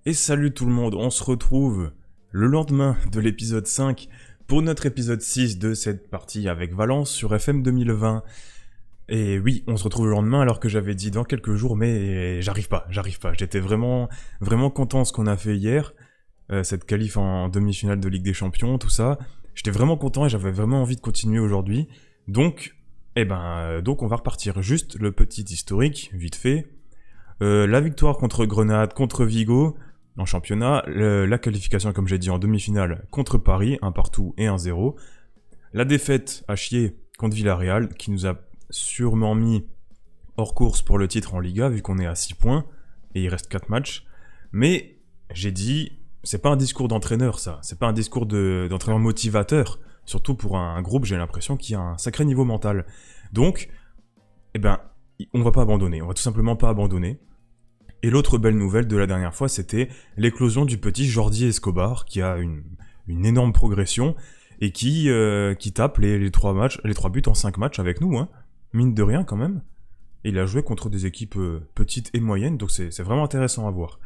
Et salut tout le monde, on se retrouve le lendemain de l'épisode 5 pour notre épisode 6 de cette partie avec Valence sur FM 2020. Et oui, on se retrouve le lendemain alors que j'avais dit dans quelques jours, mais j'arrive pas. J'étais vraiment content de ce qu'on a fait hier, cette qualif en demi-finale de Ligue des Champions, tout ça. J'étais vraiment content et j'avais vraiment envie de continuer aujourd'hui. Donc on va repartir. Juste le petit historique, vite fait. La victoire contre Grenade, contre Vigo en championnat, la qualification comme j'ai dit en demi-finale contre Paris, 1 partout et 1-0. La défaite à chier contre Villarreal qui nous a sûrement mis hors course pour le titre en Liga vu qu'on est à 6 points et il reste 4 matchs. Mais j'ai dit, c'est pas un discours d'entraîneur ça, c'est pas un discours d'entraîneur motivateur, surtout pour un groupe j'ai l'impression qui a un sacré niveau mental. Donc, on va pas abandonner, on va tout simplement pas abandonner. Et l'autre belle nouvelle de la dernière fois, c'était l'éclosion du petit Jordi Escobar, qui a une énorme progression, et qui tape les 3 buts en 5 matchs avec nous, hein. Mine de rien quand même. Et il a joué contre des équipes petites et moyennes, donc c'est vraiment intéressant à voir.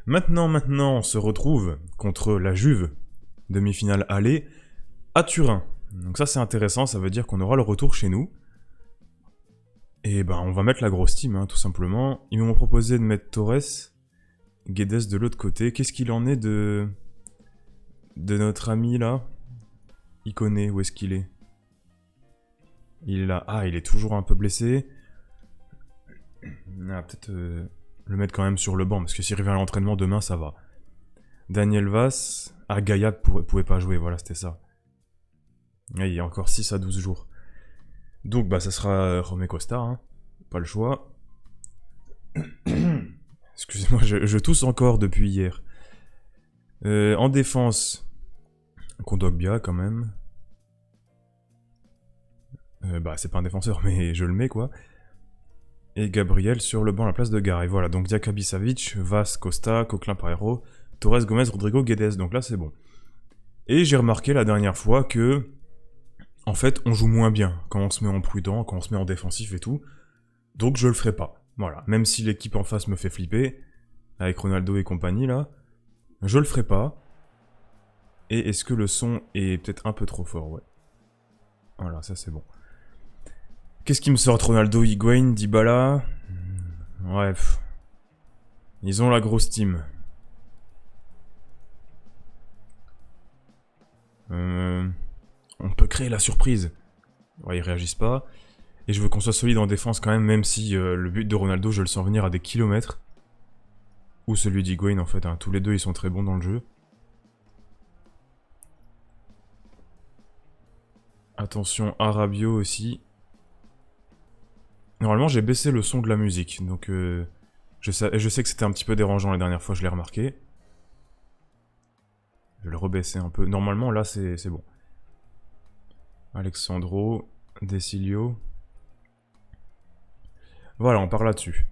Maintenant, on se retrouve contre la Juve, demi-finale aller, à Turin. Donc ça c'est intéressant, ça veut dire qu'on aura le retour chez nous. Et on va mettre la grosse team, hein, tout simplement. Ils m'ont proposé de mettre Torres, Guedes de l'autre côté. Qu'est-ce qu'il en est de notre ami là? Il connaît, où est-ce qu'il est? Il est là. Ah, il est toujours un peu blessé. Ah, peut-être le mettre quand même sur le banc, parce que s'il revient à l'entraînement demain, ça va. Daniel Vass. Ah, Gaïa pouvait pas jouer, voilà, c'était ça. Ah, il y a encore 6 à 12 jours. Donc ça sera Romé Costa, hein. Pas le choix. Excusez-moi, je tousse encore depuis hier. En défense, Kondogbia quand même. C'est pas un défenseur, mais je le mets quoi. Et Gabriel sur le banc à la place de Gare. Et voilà, donc Diakabi Savic, Vass, Costa, Coquelin Parejo, Torres, Gomez, Rodrigo, Guedes. Donc là c'est bon. Et j'ai remarqué la dernière fois que en fait, on joue moins bien quand on se met en prudent, quand on se met en défensif et tout. Donc je le ferai pas. Voilà. Même si l'équipe en face me fait flipper, avec Ronaldo et compagnie là, je le ferai pas. Et est-ce que le son est peut-être un peu trop fort? Ouais. Voilà, ça c'est bon. Qu'est-ce qui me sort? Ronaldo, Higuain, Dybala? Ouais. Ils ont la grosse team. On peut créer la surprise. Ouais, ils réagissent pas. Et je veux qu'on soit solide en défense quand même si le but de Ronaldo, je le sens venir à des kilomètres. Ou celui d'Higuain en fait, hein. Tous les deux ils sont très bons dans le jeu. Attention à Rabiot aussi. Normalement j'ai baissé le son de la musique, donc je sais que c'était un petit peu dérangeant la dernière fois, je l'ai remarqué. Je vais le rebaisser un peu. Normalement là c'est bon. Alexandro, Decilio. Voilà, on part là-dessus.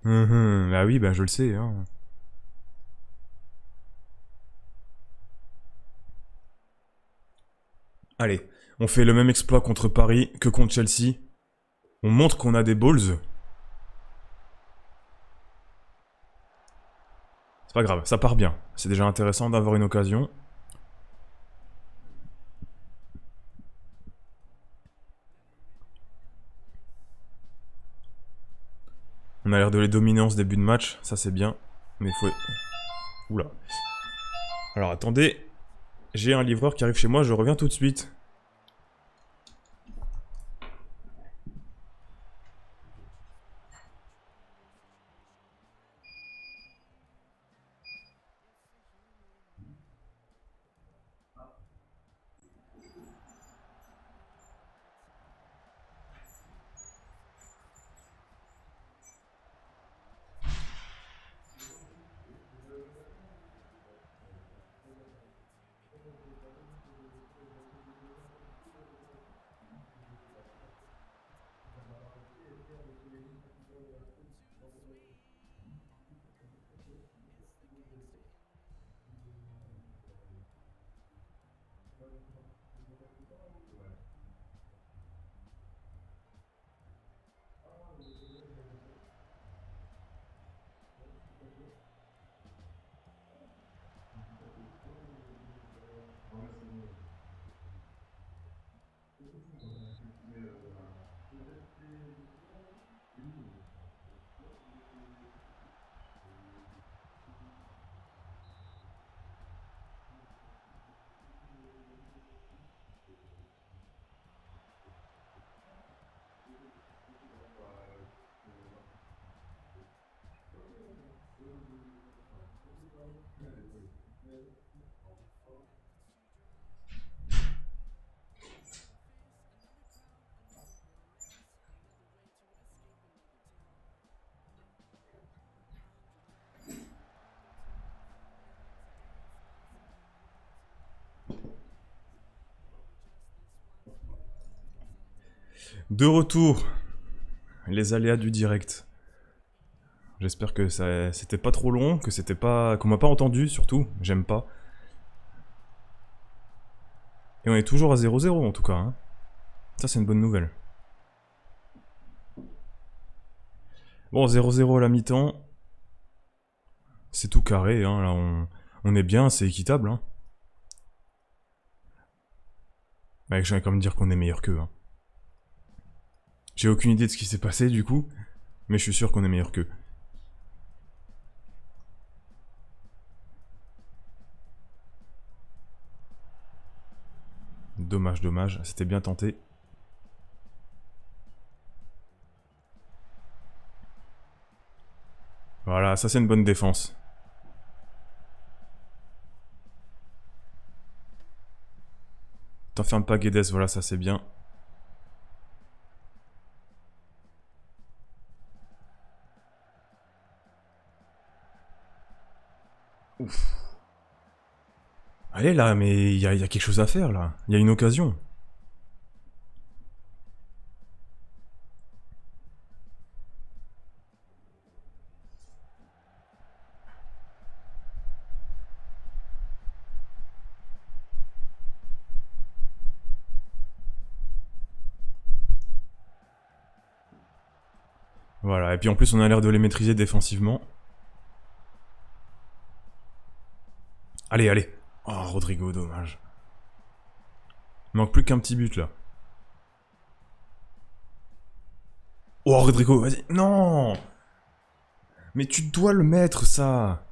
Ah oui, je le sais, hein. Allez, on fait le même exploit contre Paris que contre Chelsea. On montre qu'on a des balls. C'est pas grave, ça part bien. C'est déjà intéressant d'avoir une occasion. On a l'air de les dominer en ce début de match, ça c'est bien. Mais faut... Oula. Alors attendez, j'ai un livreur qui arrive chez moi, je reviens tout de suite. De retour, les aléas du direct. J'espère que c'était pas trop long, que c'était pas, qu'on m'a pas entendu surtout, j'aime pas. Et on est toujours à 0-0 en tout cas. Hein. Ça c'est une bonne nouvelle. Bon, 0-0 à la mi-temps. C'est tout carré, hein. Là on est bien, c'est équitable. Hein. Ouais, je viens quand même dire qu'on est meilleur qu'eux. Hein. J'ai aucune idée de ce qui s'est passé du coup, mais je suis sûr qu'on est meilleur qu'eux. Dommage, dommage, c'était bien tenté. Voilà, ça c'est une bonne défense. T'enfermes pas Guedes, voilà, ça c'est bien. Ouf. Allez là, mais il y a quelque chose à faire là. Il y a une occasion. Voilà, et puis en plus on a l'air de les maîtriser défensivement. Allez, allez. Oh, Rodrigo, dommage. Il manque plus qu'un petit but là. Oh, Rodrigo, vas-y. Non. Mais tu dois le mettre, ça.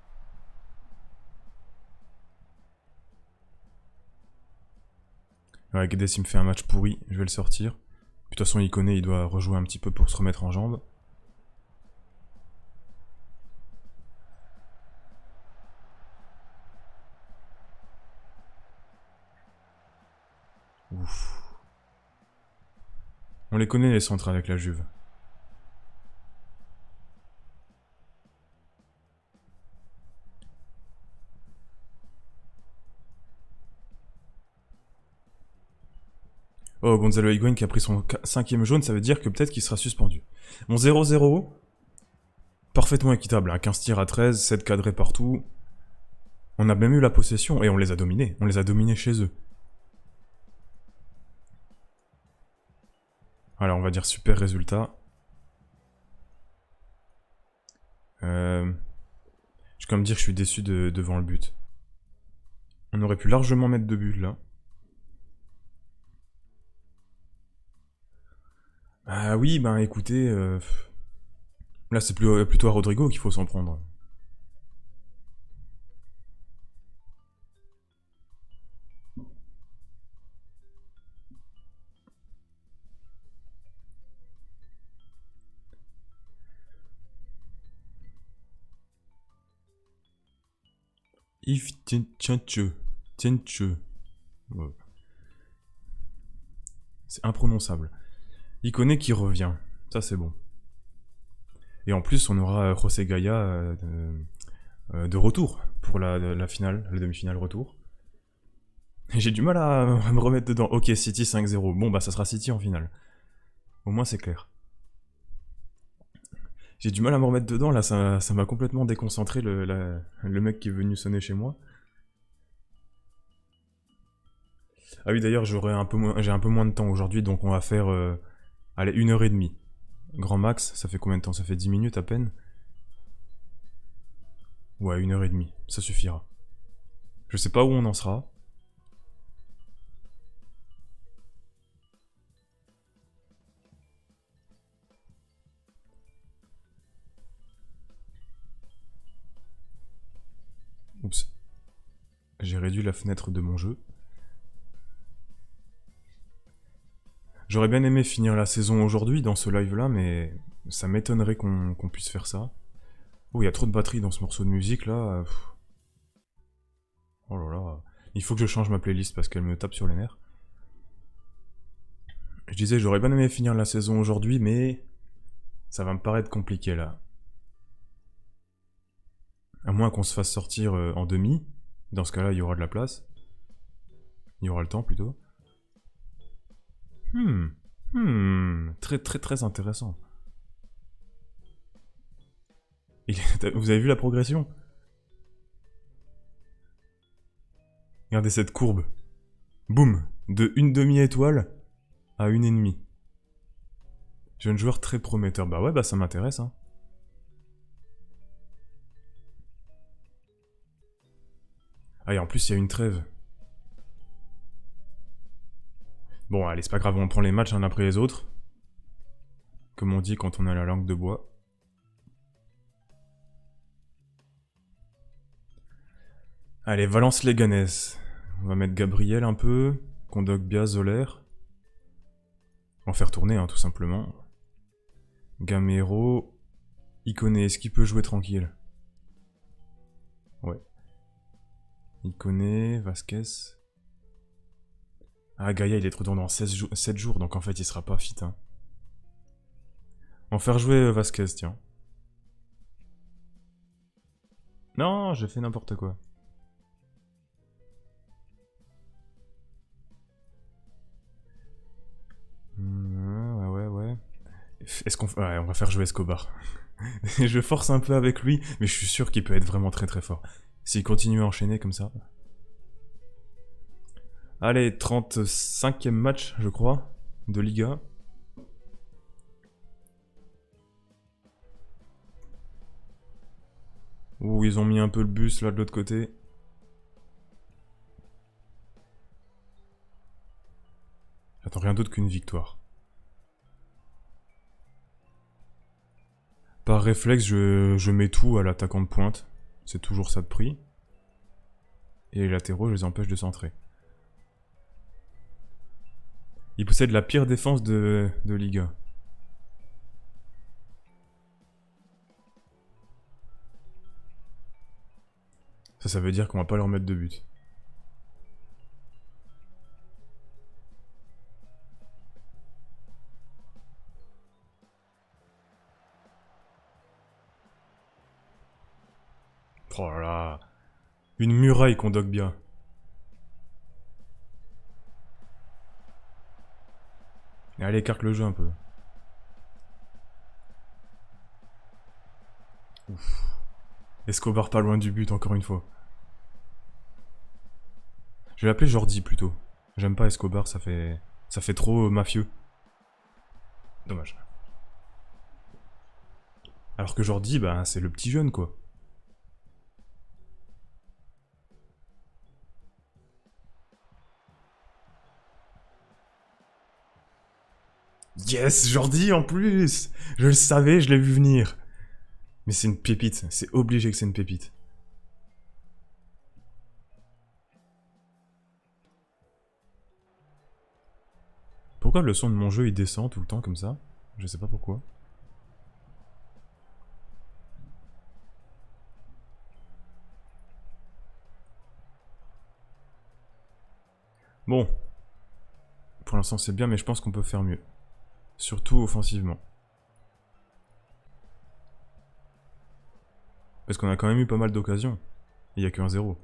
Ouais, Guedes, il me fait un match pourri. Je vais le sortir. Puis, de toute façon, il connaît, il doit rejouer un petit peu pour se remettre en jambes. Ouf. On les connaît, les centres avec la Juve. Oh, Gonzalo Higuain qui a pris son 5ème jaune, ça veut dire que peut-être qu'il sera suspendu. Bon, 0-0. Parfaitement équitable, hein. 15 tirs à 13, 7 cadrés partout. On a même eu la possession, et on les a dominés. On les a dominés chez eux. Voilà, on va dire super résultat. Je vais quand même dire que je suis déçu devant le but. On aurait pu largement mettre 2 buts là. Ah oui, ben écoutez, là c'est plutôt à Rodrigo qu'il faut s'en prendre. Yves Tienche. Ouais. C'est imprononçable. Iconé qui revient. Ça c'est bon. Et en plus on aura José Gaya de retour pour la finale, la demi-finale retour. J'ai du mal à me remettre dedans. Ok, City 5-0. Bon bah ça sera City en finale. Au moins c'est clair. J'ai du mal à me remettre dedans, là ça m'a complètement déconcentré le mec qui est venu sonner chez moi. Ah oui d'ailleurs j'ai un peu moins de temps aujourd'hui donc on va faire allez 1h30. Grand max, ça fait combien de temps? Ça fait 10 minutes à peine? Ouais 1h30, ça suffira. Je sais pas où on en sera. Oups. J'ai réduit la fenêtre de mon jeu. J'aurais bien aimé finir la saison aujourd'hui dans ce live là, mais ça m'étonnerait qu'on puisse faire ça. Oh, il y a trop de batterie dans ce morceau de musique là. Oh là là. Il faut que je change ma playlist parce qu'elle me tape sur les nerfs. Je disais, j'aurais bien aimé finir la saison aujourd'hui, mais ça va me paraître compliqué là. À moins qu'on se fasse sortir en demi. Dans ce cas-là, il y aura de la place. Il y aura le temps plutôt. Très très très intéressant. Vous avez vu la progression? Regardez cette courbe. Boum! De une demi-étoile à une et demie. Jeune joueur très prometteur. Bah ouais, bah ça m'intéresse, hein. Ah, et en plus, il y a une trêve. Bon, allez, c'est pas grave, on prend les matchs un après les autres. Comme on dit quand on a la langue de bois. Allez, Valence-Leganés. On va mettre Gabriel un peu. Kondogbia, Zoller. On va faire tourner, hein, tout simplement. Gamero. Iconé, est-ce qu'il peut jouer tranquille? Ouais. Iconé, Vasquez. Ah, Gaïa, il est trop dans 7 jours, donc en fait, il sera pas fit, hein. On va faire jouer Vasquez, tiens. Non, j'ai fait n'importe quoi. Ouais. Est-ce qu'on... Ouais, on va faire jouer Escobar. Je force un peu avec lui, mais je suis sûr qu'il peut être vraiment très très fort. S'il continue à enchaîner comme ça. Allez, 35e match, je crois, de Liga. Ouh, ils ont mis un peu le bus là de l'autre côté. J'attends rien d'autre qu'une victoire. Par réflexe, je mets tout à l'attaquant de pointe. C'est toujours ça de prix. Et les latéraux, je les empêche de centrer. Ils possèdent la pire défense de Liga. Ça veut dire qu'on va pas leur mettre de but. Oh là là. Une muraille qu'on doque bien. Allez, écarte le jeu un peu. Ouf. Escobar pas loin du but, encore une fois. Je vais l'appeler Jordi plutôt. J'aime pas Escobar, ça fait trop mafieux. Dommage. Alors que Jordi, bah, c'est le petit jeune, quoi. Yes, Jordi en plus. Je le savais, je l'ai vu venir. Mais c'est une pépite, c'est obligé que c'est une pépite. Pourquoi le son de mon jeu il descend tout le temps comme ça? Je sais pas pourquoi. Bon. Pour l'instant c'est bien mais je pense qu'on peut faire mieux. Surtout offensivement. Parce qu'on a quand même eu pas mal d'occasions. Il y a qu'un 0.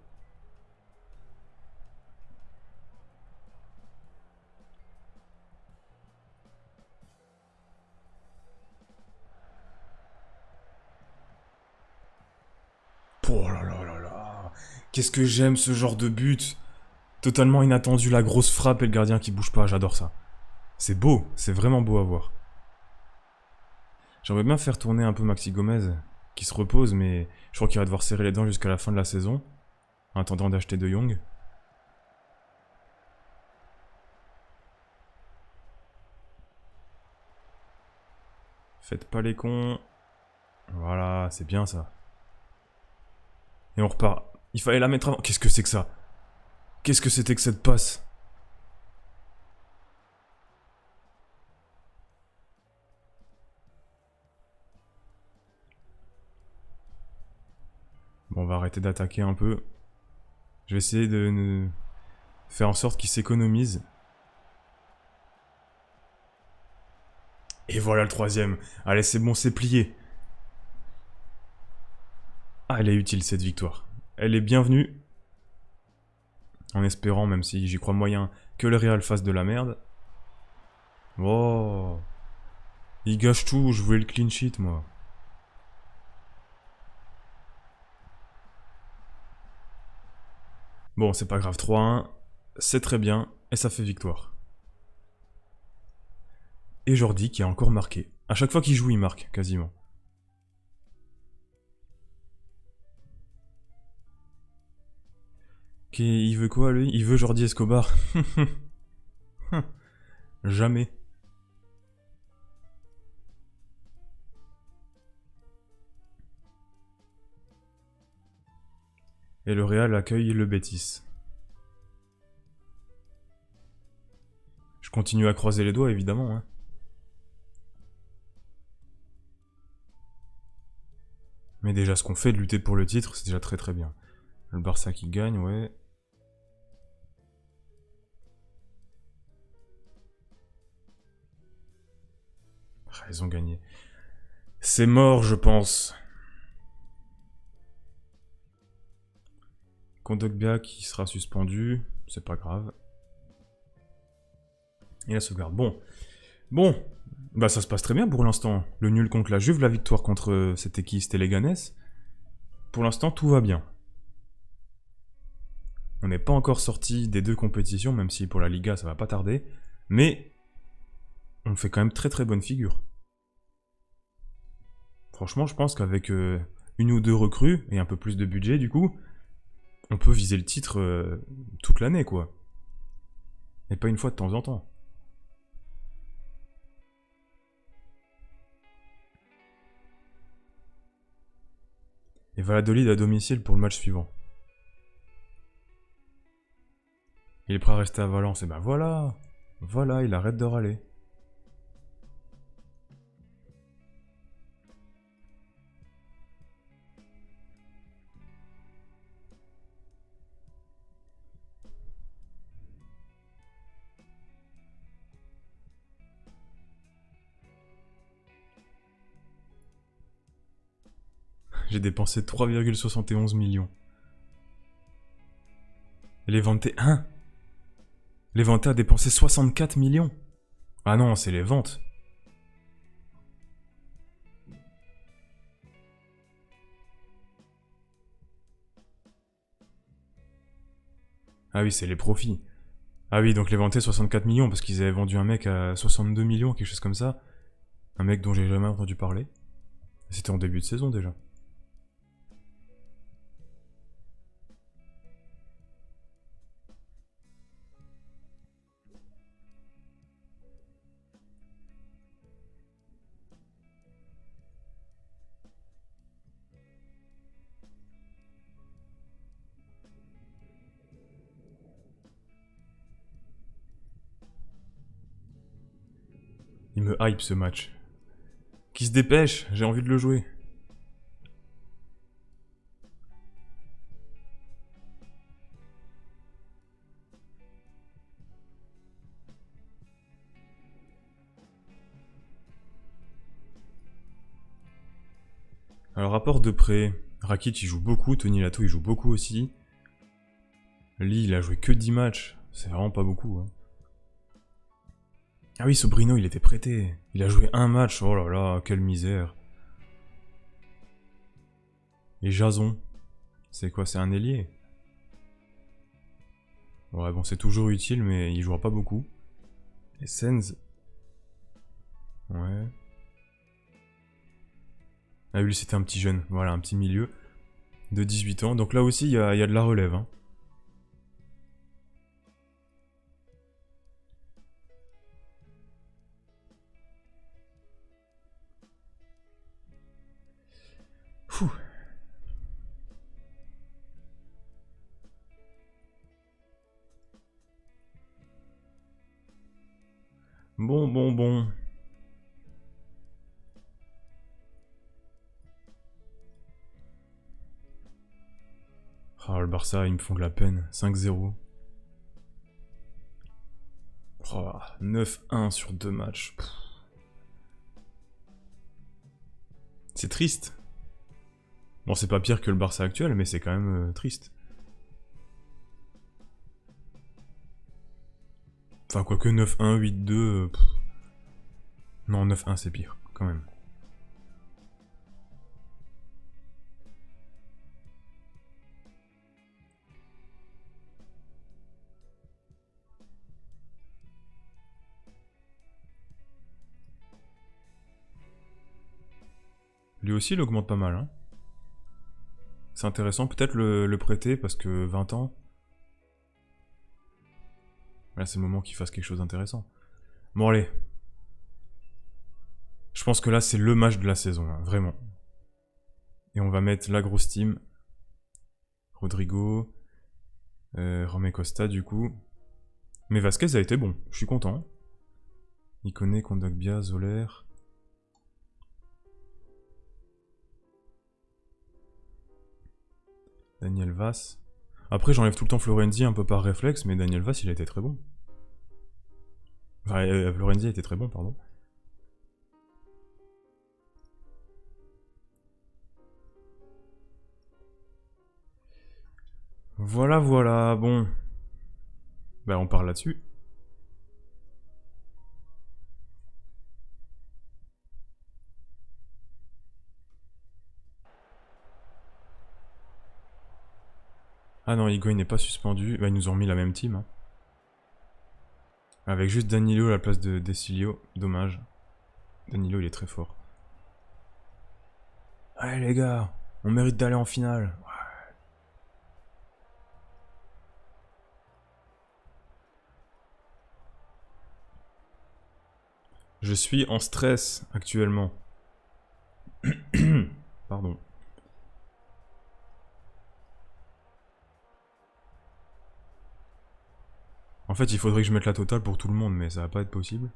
Oh là là là là. Qu'est-ce que j'aime ce genre de but. Totalement inattendu, la grosse frappe et le gardien qui bouge pas, j'adore ça. C'est beau, c'est vraiment beau à voir. J'aimerais bien faire tourner un peu Maxi Gomez, qui se repose, mais je crois qu'il va devoir serrer les dents jusqu'à la fin de la saison, en attendant d'acheter De Jong. Faites pas les cons. Voilà, c'est bien ça. Et on repart. Il fallait la mettre avant. Qu'est-ce que c'est que ça? Qu'est-ce que c'était que cette passe? Bon, on va arrêter d'attaquer un peu. Je vais essayer de faire en sorte qu'il s'économise. Et voilà le troisième. Allez, c'est bon, c'est plié. Ah, elle est utile cette victoire. Elle est bienvenue. En espérant, même si j'y crois moyen, que le Real fasse de la merde. Oh, il gâche tout, je voulais le clean sheet, moi. Bon, c'est pas grave, 3-1, c'est très bien, et ça fait victoire. Et Jordi qui a encore marqué. À chaque fois qu'il joue, il marque, quasiment. Il veut quoi, lui? Il veut Jordi Escobar. Jamais. Et le Real accueille le Betis. Je continue à croiser les doigts, évidemment. Hein. Mais déjà, ce qu'on fait de lutter pour le titre, c'est déjà très très bien. Le Barça qui gagne, ouais. Ah, ils ont gagné. C'est mort, je pense. Kondogbia qui sera suspendu, c'est pas grave. Et la sauvegarde. Bon, bah ça se passe très bien pour l'instant. Le nul contre la Juve, la victoire contre c'était qui? C'était Leganés. Pour l'instant, tout va bien. On n'est pas encore sorti des deux compétitions, même si pour la Liga ça va pas tarder. Mais on fait quand même très très bonne figure. Franchement, je pense qu'avec une ou deux recrues et un peu plus de budget, du coup, on peut viser le titre toute l'année, quoi. Et pas une fois de temps en temps. Et Valladolid à domicile pour le match suivant. Il est prêt à rester à Valence, et ben voilà. Voilà, il arrête de râler. J'ai dépensé 3,71 millions. Et les Levante 1. Levante a dépensé 64 millions. Ah non, c'est les ventes. Ah oui, c'est les profits. Ah oui, donc les Levante 64 millions parce qu'ils avaient vendu un mec à 62 millions, quelque chose comme ça. Un mec dont j'ai jamais entendu parler. C'était en début de saison déjà. Il me hype ce match. Qui se dépêche, j'ai envie de le jouer. Alors rapport de près, Rakic il joue beaucoup, Tony Lato il joue beaucoup aussi. Lee il a joué que 10 matchs, c'est vraiment pas beaucoup. Hein. Ah oui, Sobrino il était prêté, il a joué un match, oh là là, quelle misère. Et Jason, c'est quoi, c'est un ailier? Ouais bon c'est toujours utile mais il jouera pas beaucoup. Et Sens... Ouais... Ah oui c'était un petit jeune, voilà, un petit milieu. De 18 ans, donc là aussi il y a de la relève. Hein. Fouh. Bon. Ah, le Barça, ils me font de la peine. 5-0. Oh, 9-1 sur 2 matchs. C'est triste. Bon, c'est pas pire que le Barça actuel, mais c'est quand même triste. Enfin, quoique 9-1, 8-2... Non, 9-1 c'est pire, quand même. Lui aussi il augmente pas mal, hein. C'est intéressant, peut-être le prêter parce que 20 ans. Là c'est le moment qu'il fasse quelque chose d'intéressant. Bon allez. Je pense que là c'est le match de la saison, hein, vraiment. Et on va mettre la grosse team. Rodrigo. Romé Costa du coup. Mais Vasquez a été bon, je suis content. Ikoné, Kondogbia, Zoller. Daniel Vass. Après j'enlève tout le temps Florenzi un peu par réflexe, mais Daniel Vass il a été très bon. Enfin, Florenzi a été très bon, pardon. Voilà, voilà, bon. Bah on part là-dessus. Ah non, Higuaín n'est pas suspendu. Bah ils nous ont remis la même team. Hein. Avec juste Danilo à la place de Decilio. Dommage. Danilo il est très fort. Allez les gars, on mérite d'aller en finale. Je suis en stress actuellement. Pardon. En fait, il faudrait que je mette la totale pour tout le monde, mais ça va pas être possible.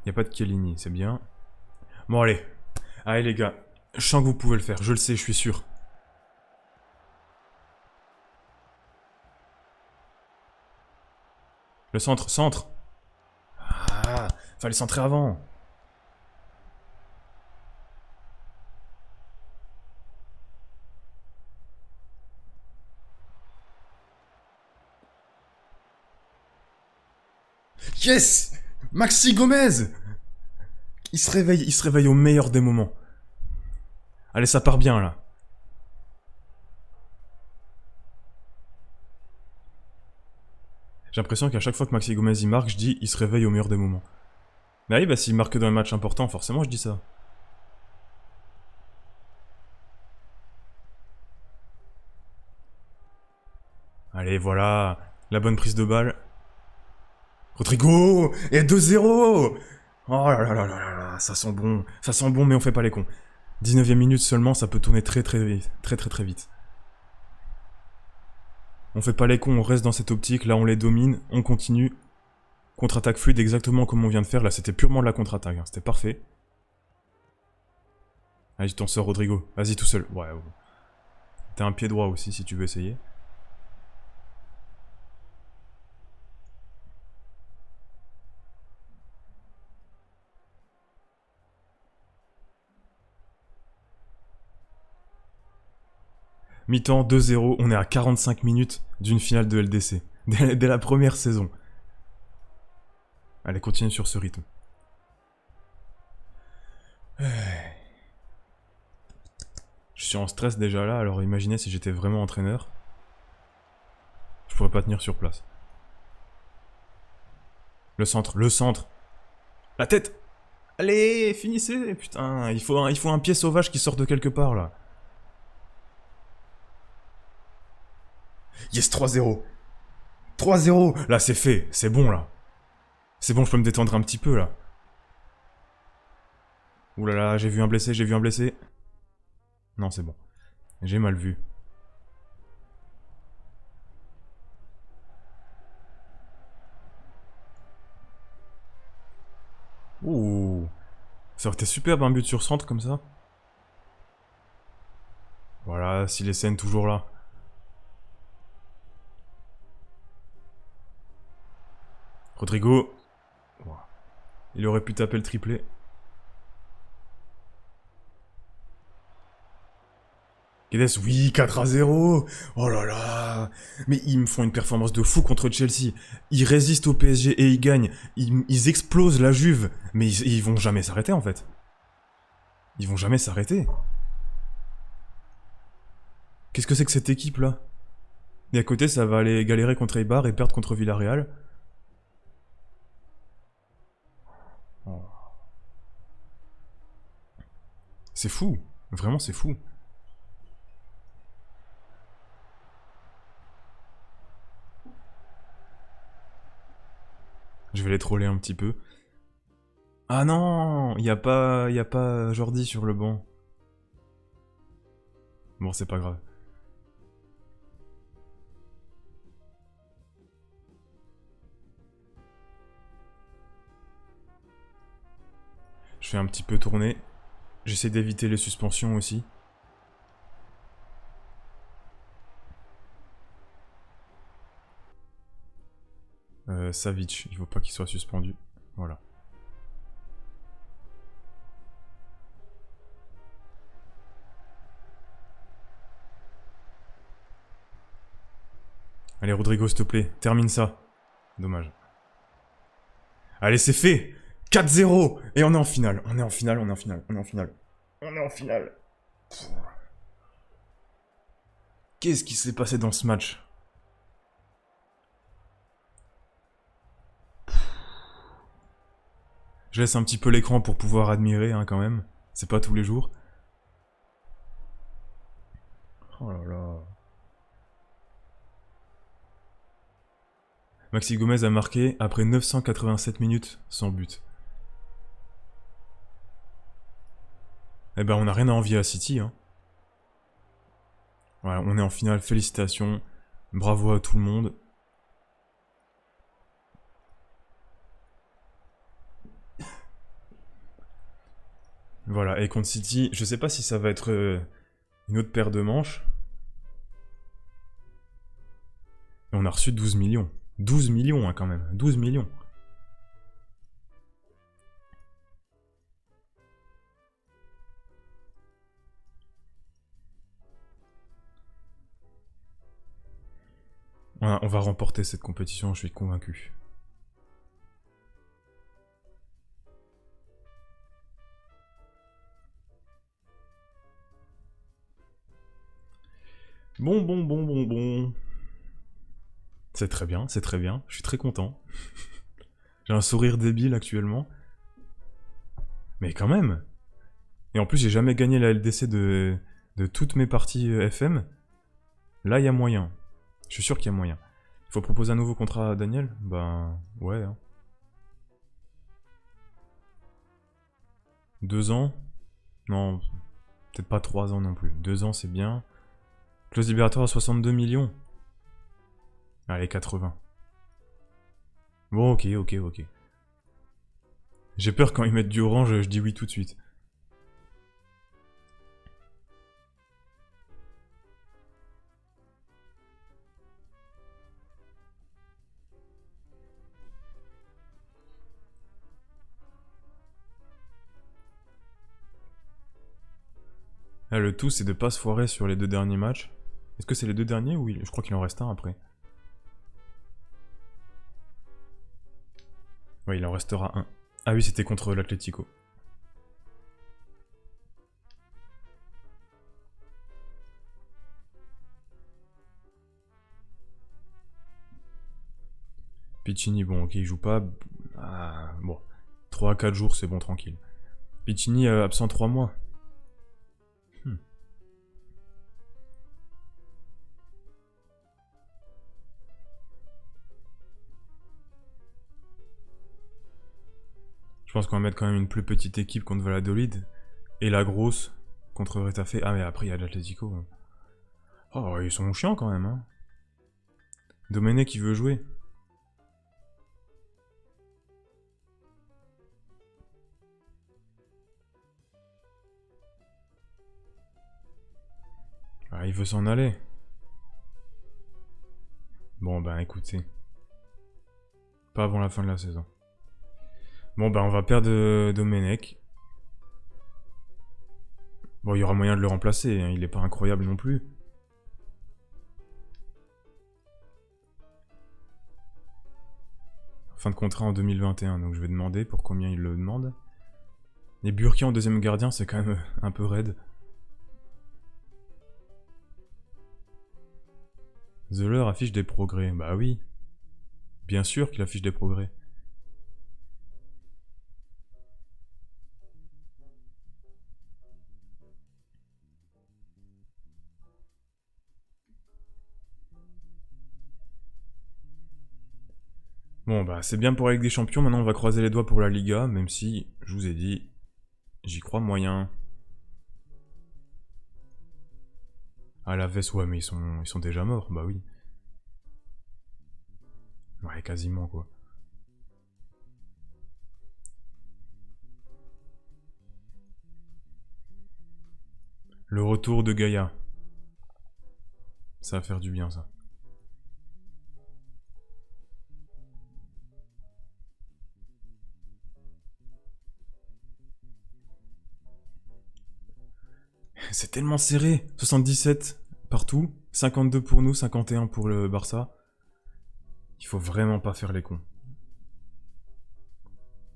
Y a pas de Chiellini, c'est bien. Bon, allez. Allez, les gars. Je sens que vous pouvez le faire, je le sais, je suis sûr. Le centre, centre. Ah, fallait centrer avant. Yes! Maxi Gomez! Il se réveille au meilleur des moments. Allez, ça part bien, là. J'ai l'impression qu'à chaque fois que Maxi Gomez y marque, je dis il se réveille au meilleur des moments. Mais oui, bah s'il marque dans un match important, forcément je dis ça. Allez, voilà. La bonne prise de balle. Rodrigo! Et 2-0! Oh là là là là là là, ça sent bon. Ça sent bon, mais on fait pas les cons. 19ème minute seulement, ça peut tourner très très vite. Très très très vite. On fait pas les cons, on reste dans cette optique, là on les domine, on continue. Contre-attaque fluide exactement comme on vient de faire, là c'était purement de la contre-attaque, hein. C'était parfait. Allez, tu t'en sors Rodrigo, vas-y tout seul. Ouais, t'as un pied droit aussi si tu veux essayer. Mi-temps 2-0, on est à 45 minutes d'une finale de LDC. Dès la première saison. Allez, continue sur ce rythme. Je suis en stress déjà là, alors imaginez si j'étais vraiment entraîneur. Je pourrais pas tenir sur place. Le centre, le centre. La tête. Allez, finissez, putain, il faut un pied sauvage qui sort de quelque part là. Yes, 3-0. 3-0. Là, c'est fait, c'est bon là. C'est bon, je peux me détendre un petit peu là. Ouh là là, j'ai vu un blessé, j'ai vu un blessé. Non, c'est bon. J'ai mal vu. Ouh. Ça aurait été superbe un but sur centre comme ça. Voilà, si les scènes toujours là. Rodrigo. Il aurait pu taper le triplé. Guedes, oui, 4-0. Oh là là. Mais ils me font une performance de fou contre Chelsea. Ils résistent au PSG et ils gagnent. Ils explosent la Juve. Mais ils vont jamais s'arrêter, en fait. Ils vont jamais s'arrêter. Qu'est-ce que c'est que cette équipe-là? Et à côté, ça va aller galérer contre Eibar et perdre contre Villarreal. Oh. C'est fou. Vraiment, c'est fou. Je vais les troller un petit peu. Ah non, y a pas Jordi sur le banc. Bon, c'est pas grave. Je fais un petit peu tourner. J'essaie d'éviter les suspensions aussi. Savic, il faut pas qu'il soit suspendu. Voilà. Allez, Rodrigo, s'il te plaît, termine ça. Dommage. Allez, c'est fait. 4-0. Et on est en finale. On est en finale, on est en finale, on est en finale. On est en finale. Qu'est-ce qui s'est passé dans ce match? Je laisse un petit peu l'écran pour pouvoir admirer, hein, quand même. C'est pas tous les jours. Oh là là. Maxi Gomez a marqué après 987 minutes sans but. Eh ben, on n'a rien à envier à City, hein. Voilà, on est en finale, félicitations. Bravo à tout le monde. Voilà, et contre City, je sais pas si ça va être une autre paire de manches. Et on a reçu 12 millions. 12 millions, hein, quand même. 12 millions. On va remporter cette compétition, je suis convaincu. Bon. C'est très bien, c'est très bien. Je suis très content. J'ai un sourire débile actuellement. Mais quand même. Et en plus, j'ai jamais gagné la LDC de toutes mes parties FM. Là, il y a moyen. Je suis sûr qu'il y a moyen. Il faut proposer un nouveau contrat à Daniel? Ben, ouais. Hein. 2 ans? Non, peut-être pas 3 ans non plus. 2 ans, c'est bien. Clause libératoire à 62 millions. Allez, 80. Bon, ok. J'ai peur quand ils mettent du orange, je dis oui tout de suite. Là, le tout, c'est de pas se foirer sur les 2 derniers matchs. Est-ce que c'est les 2 derniers ou je crois qu'il en reste un après. Ouais, il en restera un. Ah oui, c'était contre l'Atlético. Piccini, bon, ok, il joue pas. Ah, bon. 3 à 4 jours, c'est bon, tranquille. Piccini, absent 3 mois. Je pense qu'on va mettre quand même une plus petite équipe contre Valladolid. Et la grosse contre Retafe. Ah, mais après, il y a l'Atlético. Oh, ils sont chiants quand même, hein. Domenech qui veut jouer. Ah, il veut s'en aller. Bon, ben écoutez. Pas avant la fin de la saison. Bon, ben on va perdre Domenech. Bon, il y aura moyen de le remplacer, hein, il est pas incroyable non plus. Fin de contrat en 2021, donc je vais demander pour combien il le demande. Et Burki en deuxième gardien, c'est quand même un peu raide. Zeller affiche des progrès. Bah oui. Bien sûr qu'il affiche des progrès. Bon bah c'est bien pour la Ligue des Champions, maintenant on va croiser les doigts pour la Liga, même si, je vous ai dit, j'y crois moyen. Ah la Veste, ouais mais ils sont déjà morts, bah oui. Ouais quasiment quoi. Le retour de Gaïa. Ça va faire du bien ça. C'est tellement serré. 77 partout, 52 pour nous, 51 pour le Barça. Il faut vraiment pas faire les cons.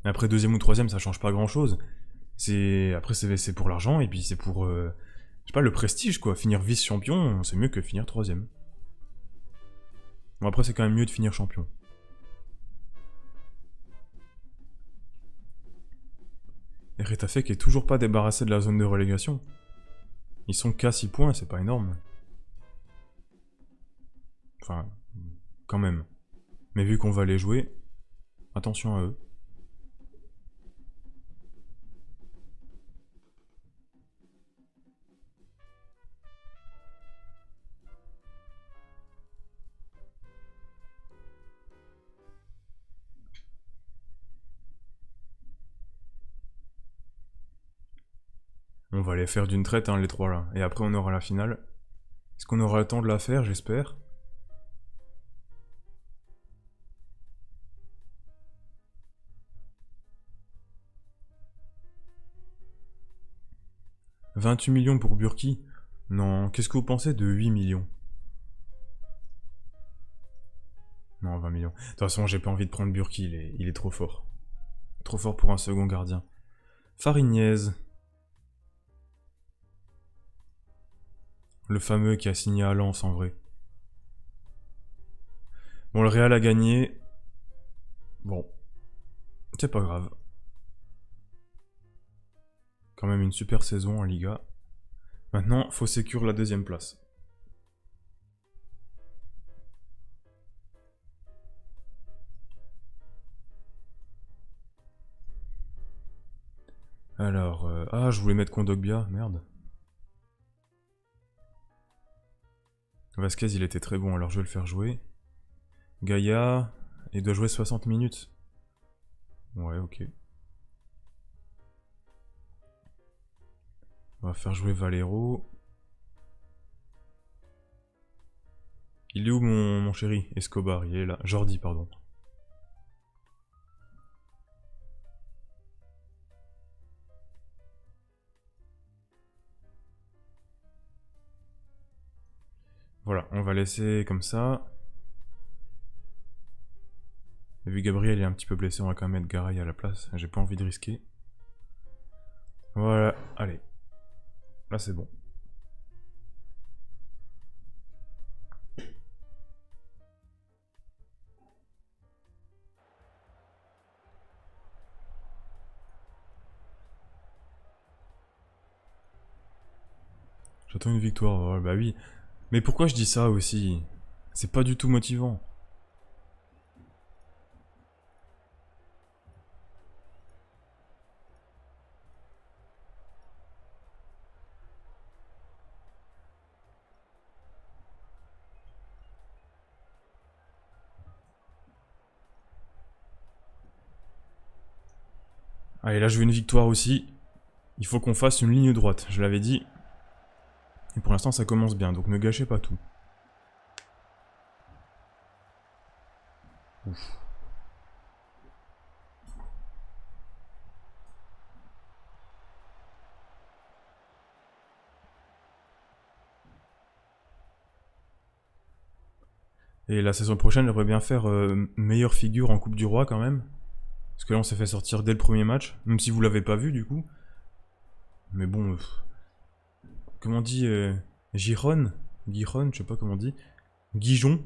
Après deuxième ou troisième, ça change pas grand chose. Après c'est pour l'argent et puis c'est pour je sais pas le prestige quoi. Finir vice champion, c'est mieux que finir troisième. Bon après c'est quand même mieux de finir champion. Et Retafe qui est toujours pas débarrassé de la zone de relégation. Ils sont qu'à 6 points, c'est pas énorme. Enfin, quand même. Mais vu qu'on va les jouer, attention à eux. On va les faire d'une traite, hein, les trois là. Et après on aura la finale. Est-ce qu'on aura le temps de la faire, j'espère? « 28 millions pour Burki. Non, qu'est-ce que vous pensez de 8 millions? Non, 20 millions. De toute façon, j'ai pas envie de prendre Burki, il est trop fort. Trop fort pour un second gardien. Farignez. Le fameux qui a signé à Lens en vrai. Bon, le Real a gagné. Bon, c'est pas grave. Quand même une super saison en Liga. Maintenant, faut sécure la deuxième place. Alors, ah, je voulais mettre Kondogbia, merde. Vasquez, il était très bon, alors je vais le faire jouer. Gaïa, il doit jouer 60 minutes. Ouais, ok. On va faire jouer Valero. Il est où mon chéri? Escobar, il est là. Jordi, pardon. Voilà, on va laisser comme ça. Et vu Gabriel est un petit peu blessé, on va quand même mettre Garay à la place. J'ai pas envie de risquer. Voilà, allez. Là c'est bon. J'attends une victoire, oh, bah oui. Mais pourquoi je dis ça aussi? C'est pas du tout motivant. Allez, là je veux une victoire aussi. Il faut qu'on fasse une ligne droite, je l'avais dit. Et pour l'instant ça commence bien, donc ne gâchez pas tout. Ouf. Et la saison prochaine, j'aimerais bien faire meilleure figure en Coupe du Roi quand même. Parce que là, on s'est fait sortir dès le premier match, même si vous l'avez pas vu du coup. Mais bon, comment on dit Giron, je sais pas comment on dit. Guijon.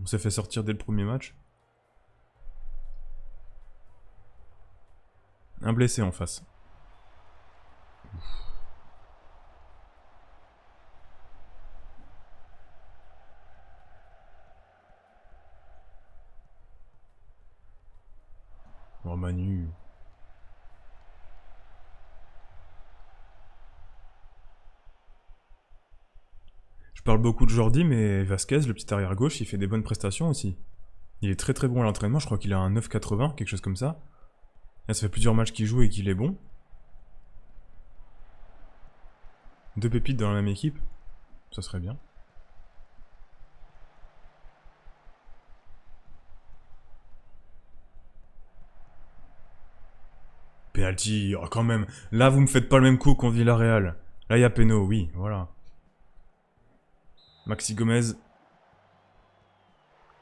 On s'est fait sortir dès le premier match. Un blessé en face. Oh Manu. Je parle beaucoup de Jordi, mais Vasquez, le petit arrière gauche, il fait des bonnes prestations aussi. Il est très très bon à l'entraînement, je crois qu'il a un 9,80, quelque chose comme ça. Là, ça fait plusieurs matchs qu'il joue et qu'il est bon. Deux pépites dans la même équipe, ça serait bien. Penalty, oh, quand même. Là, vous me faites pas le même coup contre Villarreal. Là, il y a Peno, oui, voilà. Maxi Gomez.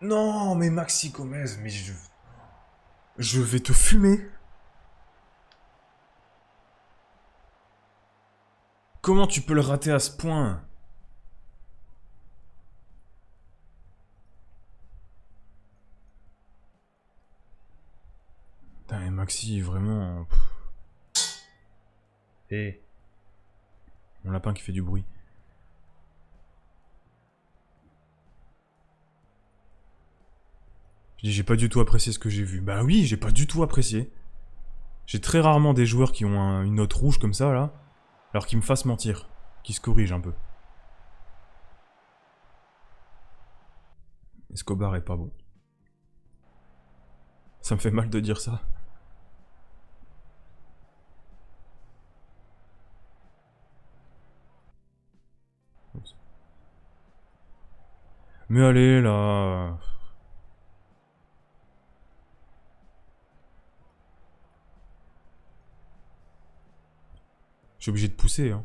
Non, mais Maxi Gomez, mais je... Je vais te fumer. Comment tu peux le rater à ce point? Putain, mais Maxi, vraiment... Eh. Mon lapin qui fait du bruit. Je dis, j'ai pas du tout apprécié ce que j'ai vu. Bah oui, j'ai pas du tout apprécié. J'ai très rarement des joueurs qui ont une note rouge comme ça, là, alors qu'ils me fassent mentir. Qui se corrigent un peu. Escobar est pas bon. Ça me fait mal de dire ça. Mais allez, là... Je suis obligé de pousser, hein.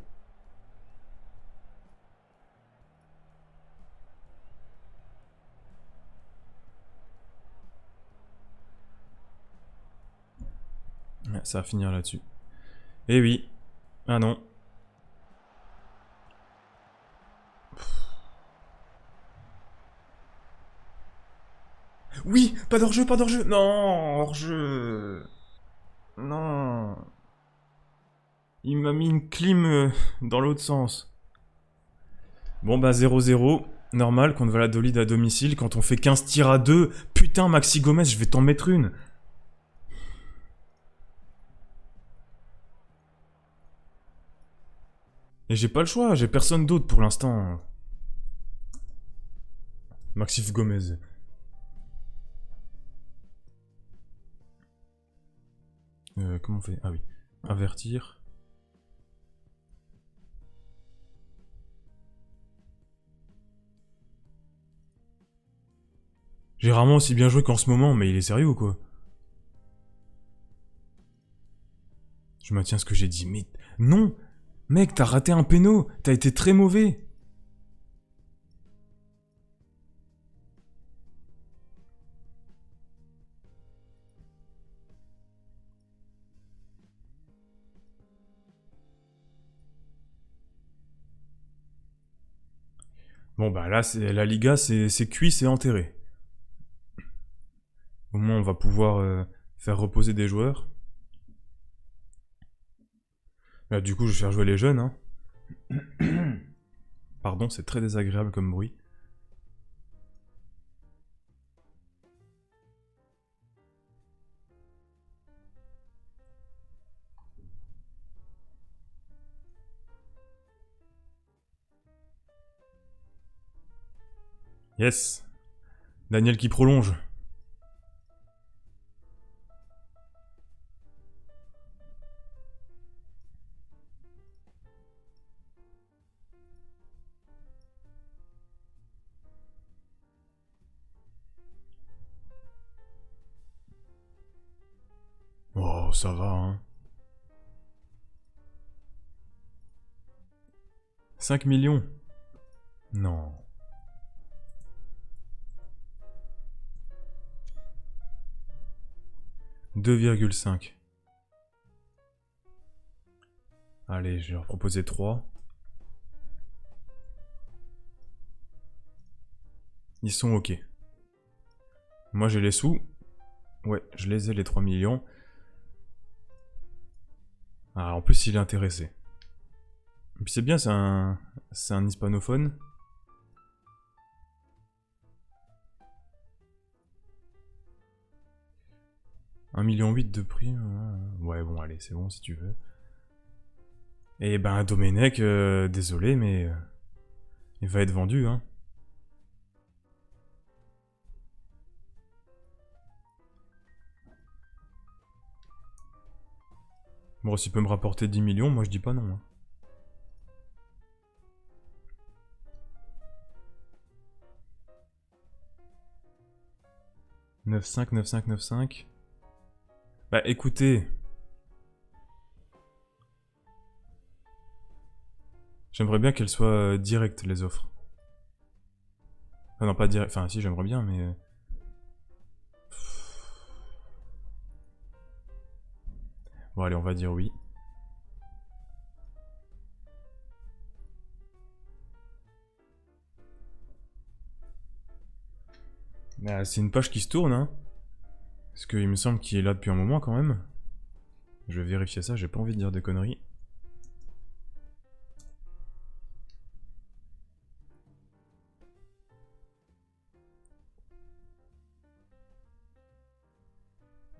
Ouais, ça va finir là-dessus. Eh oui. Ah non. Oui, pas d'hors-jeu, pas d'hors-jeu. Non, hors-jeu. Non. Il m'a mis une clim dans l'autre sens. Bon bah 0-0. Normal contre Valladolid à domicile. Quand on fait 15 tirs à 2. Putain, Maxi Gomez, je vais t'en mettre une. Et j'ai pas le choix, j'ai personne d'autre pour l'instant. Maxif Gomez. Comment on fait? Ah oui. Avertir. J'ai rarement aussi bien joué qu'en ce moment, mais il est sérieux ou quoi? Je maintiens ce que j'ai dit, mais... Non! Mec, t'as raté un péno! T'as été très mauvais! Bon bah là, la Liga, c'est cuit, c'est enterré. Au moins, on va pouvoir faire reposer des joueurs. Là, du coup, je vais faire jouer les jeunes, hein. Pardon, c'est très désagréable comme bruit. Yes! Daniel qui prolonge. Oh, ça va, hein. 5 millions? Non. 2,5. Allez, je vais leur proposer 3. Ils sont ok. Moi j'ai les sous. Ouais, je les ai les 3 millions. Ah, en plus il est intéressé. Et puis c'est bien, c'est un hispanophone. $1,8 million de prix. Ouais, bon, allez, c'est bon si tu veux. Et ben, Domenech, désolé, mais il va être vendu, hein. Bon, s'il peut me rapporter 10 millions, moi je dis pas non. Hein. « 9,5, 9,5, 9,5. » Bah écoutez... J'aimerais bien qu'elles soient directes, les offres. Enfin, non, pas direct. Enfin, si, j'aimerais bien, mais... Bon, allez, on va dire oui. C'est une page qui se tourne, hein. Parce qu'il me semble qu'il est là depuis un moment, quand même. Je vais vérifier ça, j'ai pas envie de dire des conneries.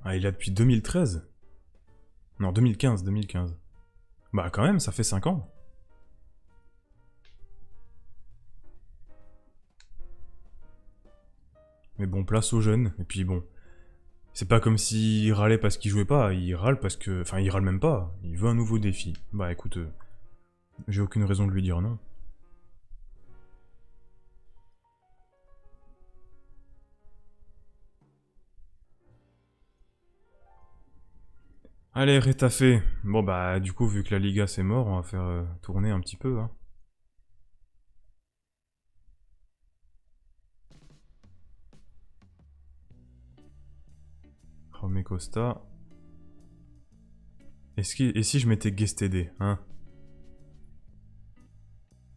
Ah, il est là depuis 2013. Non, 2015, 2015. Bah quand même, ça fait 5 ans. Mais bon, place aux jeunes. Et puis bon, c'est pas comme s'il râlait parce qu'il jouait pas. Il râle parce que... Enfin, il râle même pas. Il veut un nouveau défi. Bah écoute, j'ai aucune raison de lui dire non. Allez, rétafé. Bon bah du coup, vu que la Liga c'est mort, on va faire tourner un petit peu, hein. Romé Costa. Et si je mettais Guestédé, hein?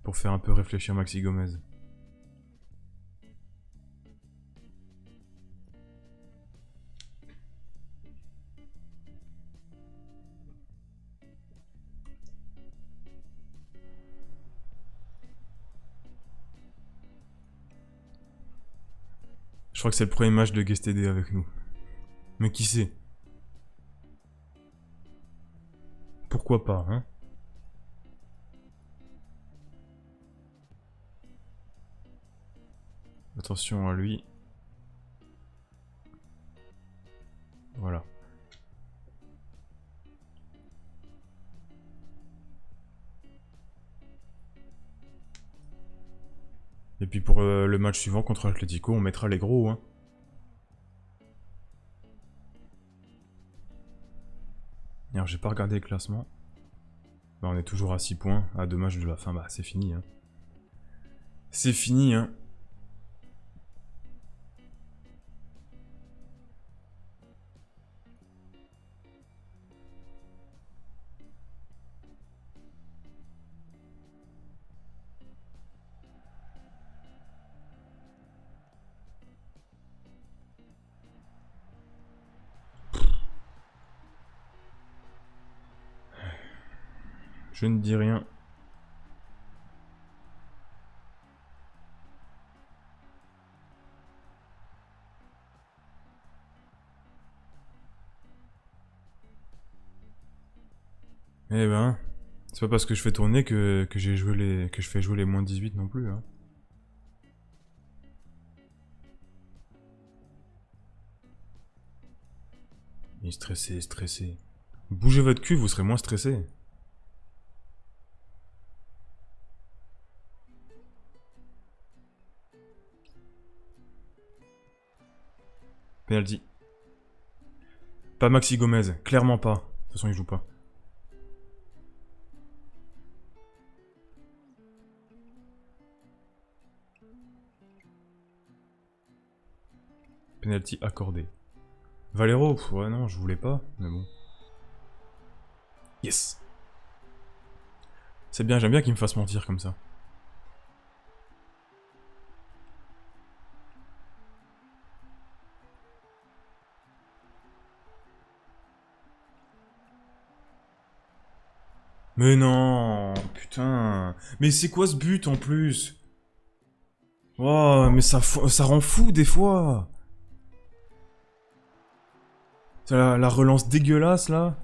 Pour faire un peu réfléchir Maxi Gomez. Je crois que c'est le premier match de Guestédé avec nous. Mais qui sait? Pourquoi pas, hein? Attention à lui. Voilà. Et puis pour le match suivant contre Atletico, on mettra les gros, hein. Alors j'ai pas regardé le classement. Bah, on est toujours à 6 points, à 2 matchs de la fin, bah c'est fini, hein. C'est fini, hein. Je ne dis rien. Eh ben, c'est pas parce que je fais tourner que je fais jouer les moins 18 non plus, hein. Il est stressé, stressé. Bougez votre cul, vous serez moins stressé. Penalty. Pas Maxi Gomez, clairement pas. De toute façon, il joue pas. Penalty accordé. Valero, ouais non, je voulais pas, mais bon. Yes. C'est bien, j'aime bien qu'il me fasse mentir comme ça. Mais non, putain. Mais c'est quoi ce but en plus? Oh, mais ça rend fou des fois. C'est la relance dégueulasse là.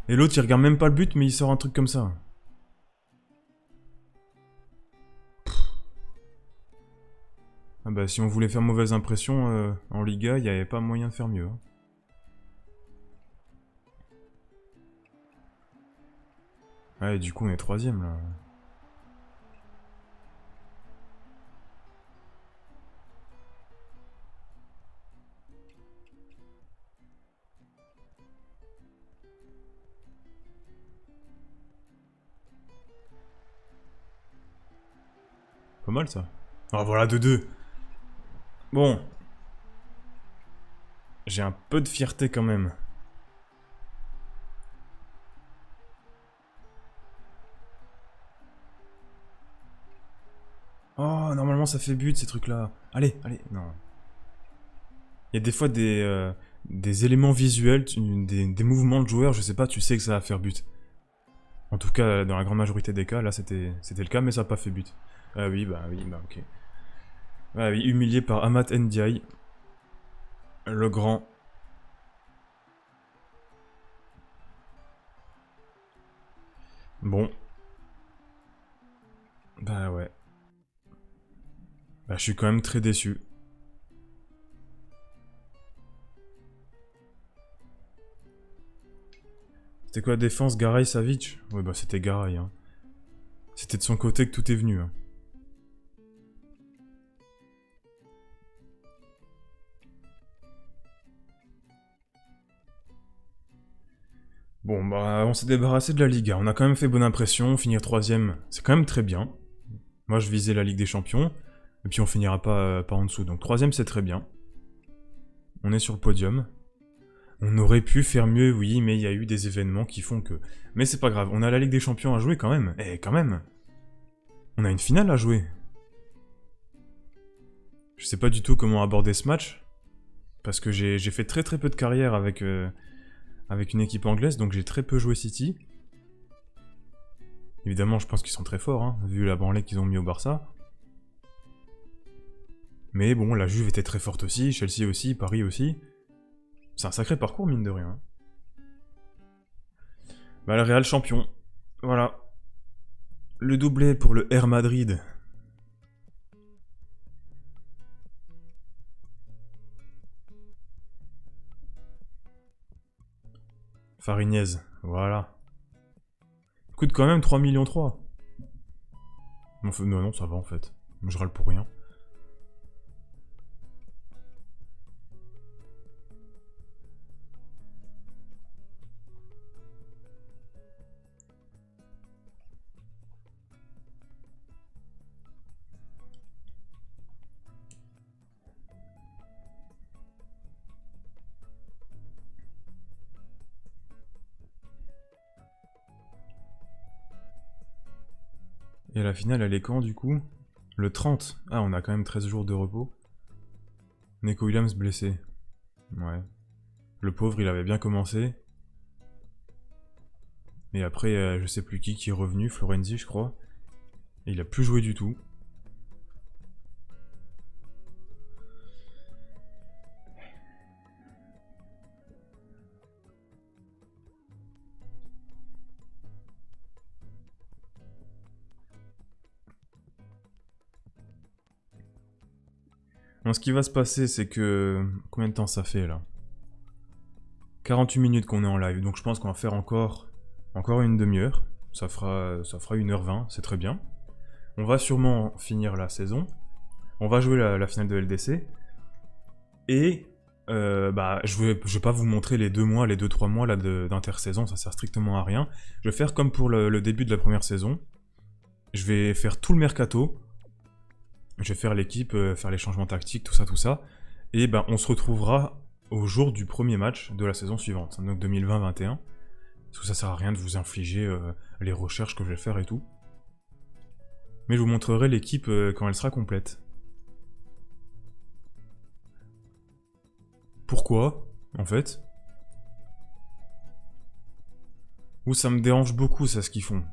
Et l'autre il regarde même pas le but mais il sort un truc comme ça. Ah bah si on voulait faire mauvaise impression en Liga, il n'y avait pas moyen de faire mieux. Hein. Ouais, du coup on est troisième là. Pas mal ça. Ah voilà, 2-2. Bon. J'ai un peu de fierté quand même. Oh, normalement ça fait but ces trucs-là. Allez, allez, non. Il y a des fois des éléments visuels, des mouvements de joueurs, je sais pas, tu sais que ça va faire but. En tout cas, dans la grande majorité des cas, là c'était le cas, mais ça n'a pas fait but. Ah oui, bah ok. Ah oui, humilié par Amat Ndiaye. Le grand. Bon. Bah ouais. Bah je suis quand même très déçu. C'était quoi la défense, Garay Savic? Ouais bah c'était Garay hein. C'était de son côté que tout est venu hein. Bon bah on s'est débarrassé de la Liga, on a quand même fait bonne impression, finir troisième, c'est quand même très bien. Moi je visais la Ligue des Champions, et puis on finira pas en dessous, donc troisième c'est très bien. On est sur le podium. On aurait pu faire mieux, oui, mais il y a eu des événements qui font que... Mais c'est pas grave, on a la Ligue des Champions à jouer quand même. Eh, quand même. On a une finale à jouer. Je sais pas du tout comment aborder ce match, parce que j'ai fait très peu de carrière avec une équipe anglaise, donc j'ai très peu joué City. Évidemment, je pense qu'ils sont très forts, hein, vu la branlée qu'ils ont mis au Barça. Mais bon, la Juve était très forte aussi, Chelsea aussi, Paris aussi. C'est un sacré parcours, mine de rien. Bah, le Real champion. Voilà. Le doublé pour le Air Madrid. Farignez, voilà. Coûte quand même 3,3 millions. Non, ça va en fait. Je râle pour rien. Et la finale, elle est quand du coup? Le 30. Ah, on a quand même 13 jours de repos. Neko Williams blessé. Ouais. Le pauvre, il avait bien commencé. Et après, je sais plus qui est revenu, Florenzi, je crois. Et il a plus joué du tout. Bon, ce qui va se passer, c'est que... Combien de temps ça fait, là? 48 minutes qu'on est en live, donc je pense qu'on va faire encore une demi-heure. Ça fera 1h20, c'est très bien. On va sûrement finir la saison. On va jouer la finale de LDC. Et... bah, je vais pas vous montrer les 2 mois, les 2-3 mois là d'intersaison, ça sert strictement à rien. Je vais faire comme pour le début de la première saison. Je vais faire tout le mercato. Je vais faire l'équipe, faire les changements tactiques, tout ça. Et ben on se retrouvera au jour du premier match de la saison suivante, donc 2020-21. Parce que ça sert à rien de vous infliger les recherches que je vais faire et tout. Mais je vous montrerai l'équipe quand elle sera complète. Pourquoi, en fait? Ou ça me dérange beaucoup, ça, ce qu'ils font.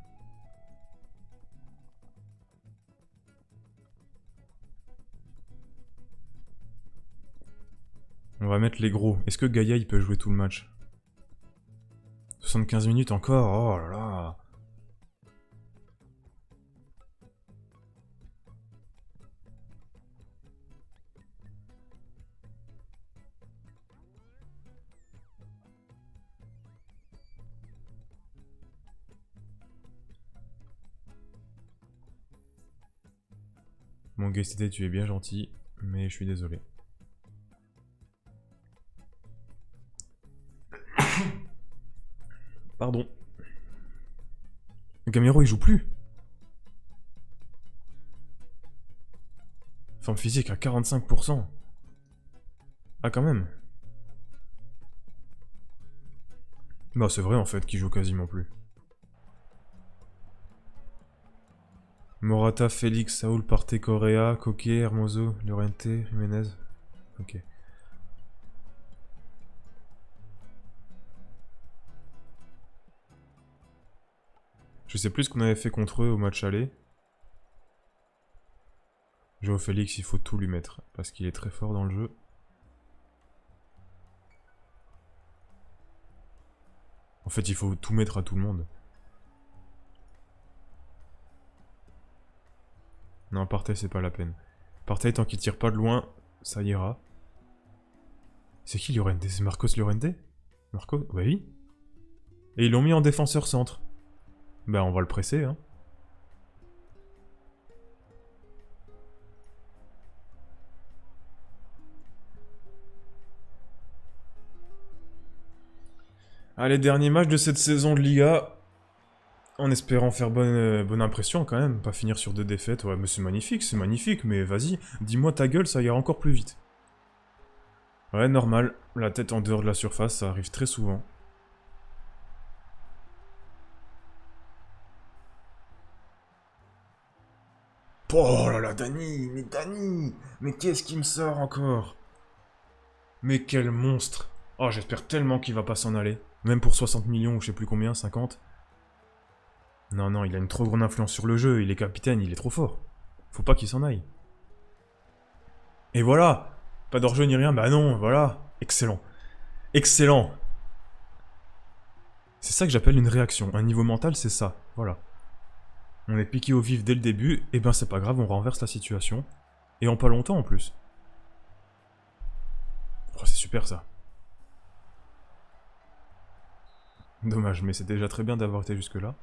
On va mettre les gros. Est-ce que Gaïa, il peut jouer tout le match? 75 minutes encore? Oh là là. Mon GSTT, tu es bien gentil, mais je suis désolé. Pardon. Le Gamero, il joue plus. Forme physique à 45%. Ah, quand même. Bah, c'est vrai, en fait, qu'il joue quasiment plus. Morata, Félix, Saúl, Partey, Correa, Koke, Hermoso, Llorente, Jiménez. Ok. Je sais plus ce qu'on avait fait contre eux au match aller. Joao Félix, il faut tout lui mettre, parce qu'il est très fort dans le jeu. En fait, il faut tout mettre à tout le monde. Non, Partey, c'est pas la peine. Partey, tant qu'il tire pas de loin, ça ira. C'est qui Llorente? C'est Marcos Llorente? Marcos? Bah oui. Et ils l'ont mis en défenseur centre. Bah on va le presser, hein. Allez, dernier match de cette saison de Liga. En espérant faire bonne impression quand même. Pas finir sur 2 défaites. Ouais, mais c'est magnifique, mais vas-y. Dis-moi ta gueule, ça ira encore plus vite. Ouais, normal. La tête en dehors de la surface, ça arrive très souvent. Oh là là, Dani, mais qu'est-ce qui me sort encore? Mais quel monstre! Oh, j'espère tellement qu'il va pas s'en aller. Même pour 60 millions ou je sais plus combien, 50. Non, non, il a une trop grande influence sur le jeu, il est capitaine, il est trop fort. Faut pas qu'il s'en aille. Et voilà! Pas d'hors-jeu ni rien, bah non, voilà. Excellent. Excellent! C'est ça que j'appelle une réaction. Un niveau mental, c'est ça. Voilà. On est piqué au vif dès le début, et ben c'est pas grave, on renverse la situation. Et en pas longtemps en plus. Oh, c'est super ça. Dommage, mais c'est déjà très bien d'avoir été jusque-là.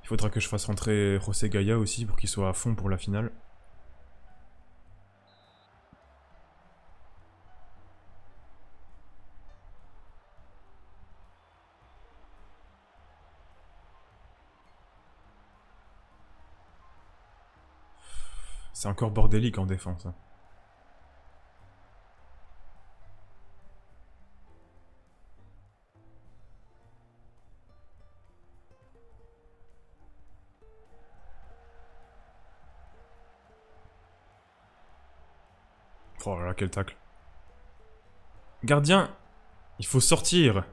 Il faudra que je fasse rentrer José Gaia aussi pour qu'il soit à fond pour la finale. C'est encore bordélique en défense. Hein. Oh là là, quel tacle. Gardien, il faut sortir.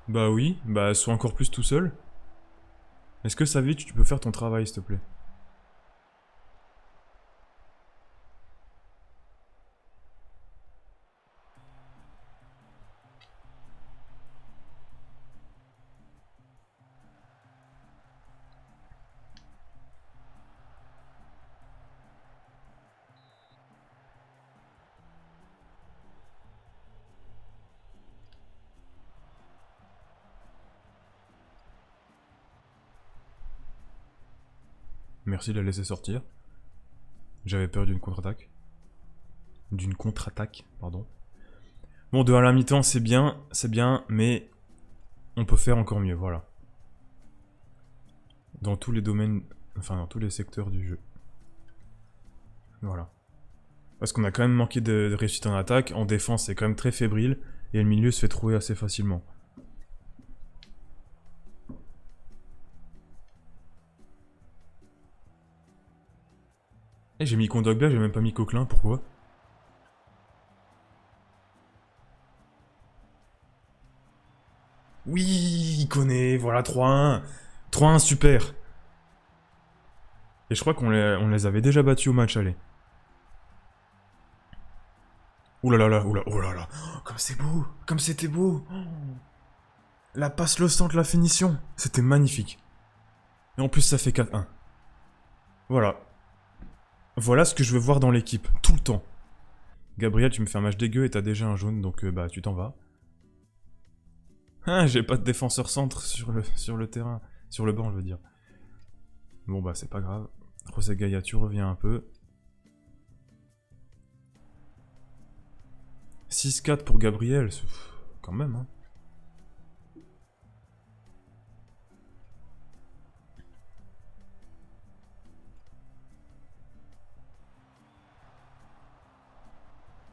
Bah oui, bah sois encore plus tout seul. Est-ce que ça vite tu peux faire ton travail s'il te plaît? Merci de la laisser sortir. J'avais peur d'une contre-attaque. D'une contre-attaque, pardon. Bon, 2 à la mi-temps, c'est bien, mais on peut faire encore mieux, voilà. Dans tous les domaines, enfin dans tous les secteurs du jeu. Voilà. Parce qu'on a quand même manqué de réussite en attaque, en défense c'est quand même très fébrile, et le milieu se fait trouver assez facilement. Et j'ai mis Kondogbia, j'ai même pas mis Coquelin, pourquoi? Oui, il connaît, voilà 3-1. 3-1, super. Et je crois qu'on les avait déjà battus au match aller. Ouh là là là, oh là là. Oh, comme c'est beau, comme c'était beau. Oh. La passe, le centre, la finition. C'était magnifique. Et en plus, ça fait 4-1. Voilà. Voilà ce que je veux voir dans l'équipe, tout le temps. Gabriel, tu me fais un match dégueu et t'as déjà un jaune, donc bah tu t'en vas. Ah, j'ai pas de défenseur centre sur le terrain. Sur le banc, je veux dire. Bon bah c'est pas grave. José Gaia, tu reviens un peu. 6-4 pour Gabriel, quand même, hein.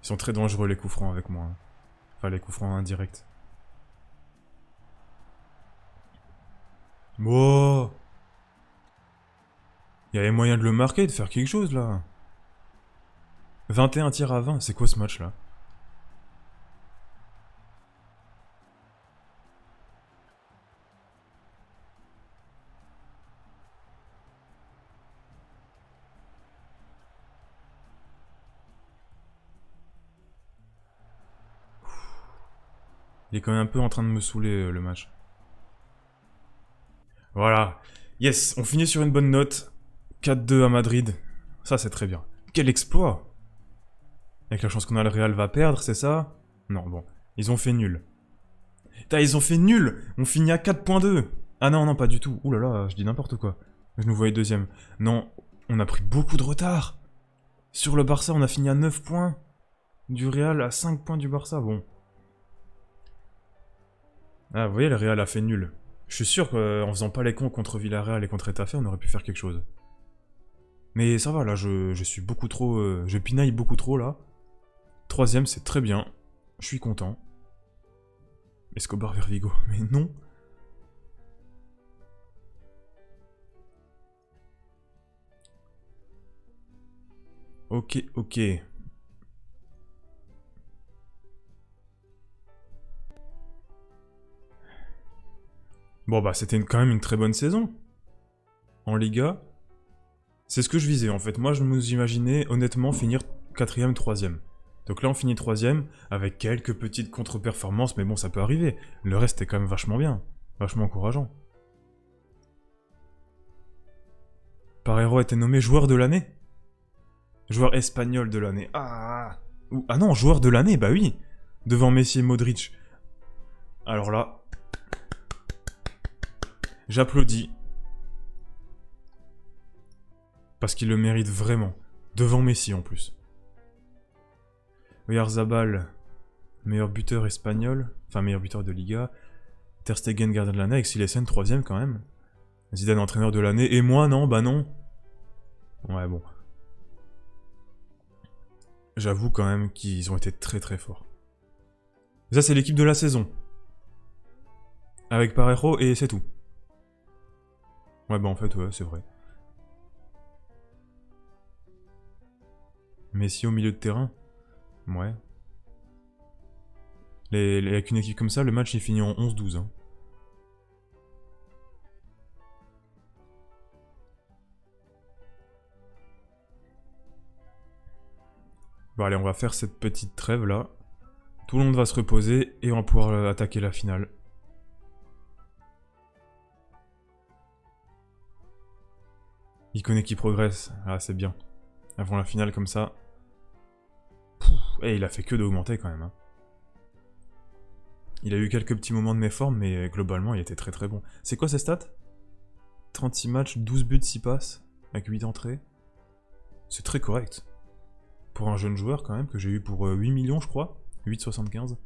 Ils sont très dangereux les coups francs avec moi. Hein. Enfin les coups francs indirects. Wow. Il y avait moyen de le marquer, de faire quelque chose là. 21 tirs à 20, c'est quoi ce match là? Il est quand même un peu en train de me saouler le match. Voilà. Yes, on finit sur une bonne note. 4-2 à Madrid. Ça c'est très bien. Quel exploit! Avec la chance qu'on a, le Real va perdre, c'est ça? Non, bon. Ils ont fait nul. Putain, ils ont fait nul! On finit à 4.2! Ah non, non, pas du tout. Ouh là là, je dis n'importe quoi. Je nous voyais deuxième. Non, on a pris beaucoup de retard. Sur le Barça, on a fini à 9 points. Du Real à 5 points du Barça, bon. Ah, vous voyez, le Real a fait nul. Je suis sûr qu'en faisant pas les cons contre Villarreal et contre Etafé, on aurait pu faire quelque chose. Mais ça va, là, je suis beaucoup trop... je pinaille beaucoup trop, là. 3ème, c'est très bien. Je suis content. Escobar vers Vigo. Mais non. Ok, ok. Bon bah c'était quand même une très bonne saison. En Liga. C'est ce que je visais en fait. Moi je nous imaginais honnêtement finir 4ème, 3ème. Donc là on finit 3ème avec quelques petites contre-performances, mais bon ça peut arriver. Le reste est quand même vachement bien. Vachement encourageant. Parreiro a été nommé joueur de l'année. Joueur espagnol de l'année. Ah non, joueur de l'année, bah oui. Devant Messi et Modric. Alors là... J'applaudis. Parce qu'il le mérite vraiment. Devant Messi en plus. Oyarzabal, meilleur buteur espagnol. Enfin, meilleur buteur de Liga. Ter Stegen, gardien de l'année. Avec Silesen, 3ème quand même. Zidane, entraîneur de l'année. Et moi, non, bah non. Ouais, bon. J'avoue quand même qu'ils ont été très très forts. Et ça, c'est l'équipe de la saison. Avec Parreiro et c'est tout. Ouais, bah en fait, ouais, c'est vrai. Messi au milieu de terrain. Ouais. Avec une équipe comme ça, le match est fini en 11-12. Hein. Bon allez, on va faire cette petite trêve là. Tout le monde va se reposer et on va pouvoir attaquer la finale. Ikoné qui progresse. Ah, c'est bien. Avant la finale comme ça. Et il a fait que d'augmenter quand même. Hein. Il a eu quelques petits moments de méforme, mais globalement il était très très bon. C'est quoi ses stats? 36 matchs, 12 buts, 6 passes. avec 8 entrées. C'est très correct. Pour un jeune joueur quand même, que j'ai eu pour 8 millions je crois. 8,75.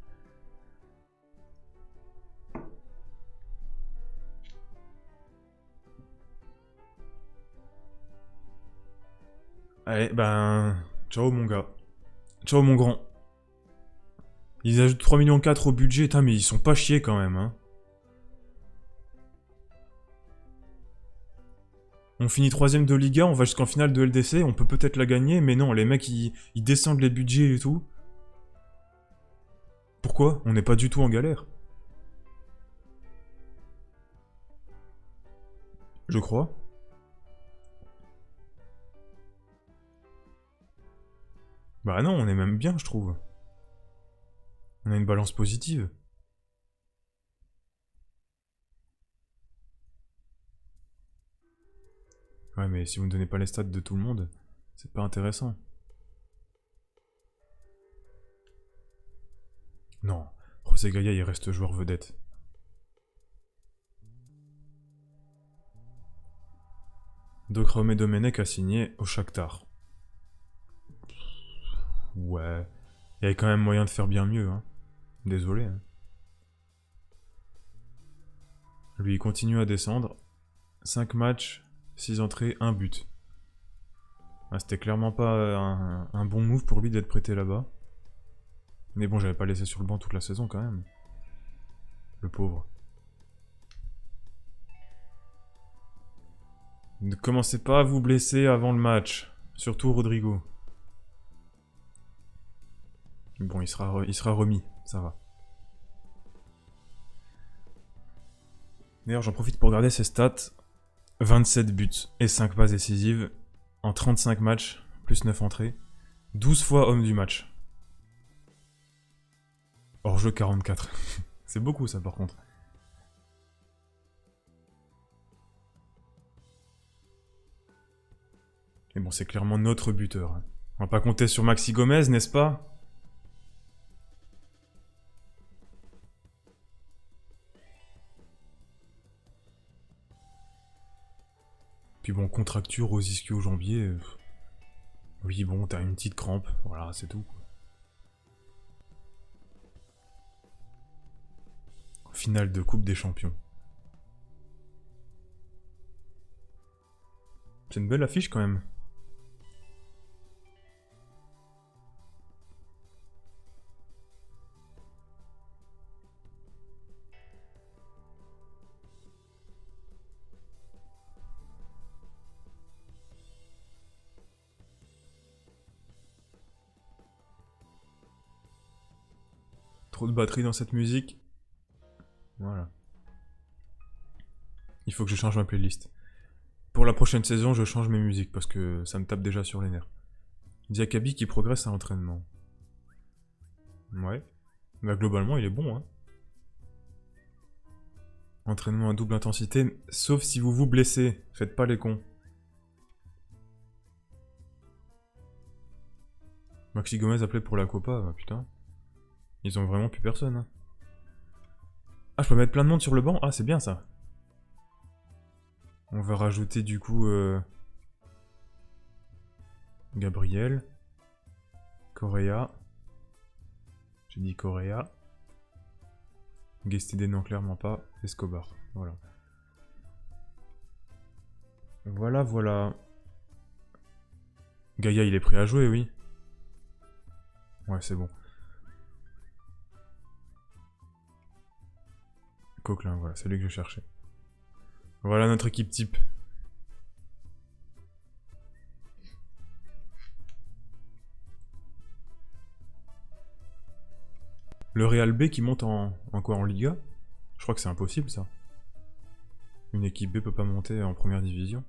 Allez, ben... Ciao mon gars. Ciao mon grand. Ils ajoutent 3,4 millions au budget, putain, mais ils sont pas chiés quand même, hein. On finit 3ème de Liga, on va jusqu'en finale de LDC, on peut peut-être la gagner, mais non, les mecs, ils descendent les budgets et tout. Pourquoi? On n'est pas du tout en galère. Je crois. Bah non, on est même bien, je trouve. On a une balance positive. Ouais, mais si vous ne donnez pas les stats de tout le monde, c'est pas intéressant. Non, José Gaya, il reste joueur vedette. Docrame Domenech a signé au Shakhtar. Ouais, il y avait quand même moyen de faire bien mieux, hein. Désolé, hein. Lui, il continue à descendre. 5 matchs, 6 entrées, 1 but. Ah, c'était clairement pas un bon move pour lui d'être prêté là-bas. Mais bon, j'avais pas laissé sur le banc toute la saison quand même. Le pauvre. Ne commencez pas à vous blesser avant le match. Surtout Rodrigo. Bon, il sera remis, ça va. D'ailleurs, j'en profite pour regarder ses stats. 27 buts et 5 passes décisives en 35 matchs, plus 9 entrées. 12 fois homme du match. Hors jeu 44. C'est beaucoup ça par contre. Et bon, c'est clairement notre buteur, hein. On va pas compter sur Maxi Gomez, n'est-ce pas? Puis bon, contracture aux ischio-jambiers. Oui, bon, t'as une petite crampe, voilà, c'est tout. Finale de Coupe des Champions. C'est une belle affiche quand même. Trop de batterie dans cette musique. Voilà. Il faut que je change ma playlist. Pour la prochaine saison, je change mes musiques parce que ça me tape déjà sur les nerfs. Diakabi qui progresse à l'entraînement. Ouais. Bah globalement, il est bon, hein. Entraînement à double intensité, sauf si vous vous blessez. Faites pas les cons. Maxi Gomez appelé pour la Copa, bah putain. Ils ont vraiment plus personne, hein. Ah, je peux mettre plein de monde sur le banc? Ah, c'est bien ça. On va rajouter du coup... Gabriel. Correa. J'ai dit Correa. Guestide, non, clairement pas. Escobar, voilà. Voilà, voilà. Gaïa, il est prêt à jouer, oui. Ouais, c'est bon. Coquelin, voilà, c'est lui que je cherchais. Voilà notre équipe type. Le Real B qui monte en quoi? En Liga? Je crois que c'est impossible, ça. Une équipe B peut pas monter en première division.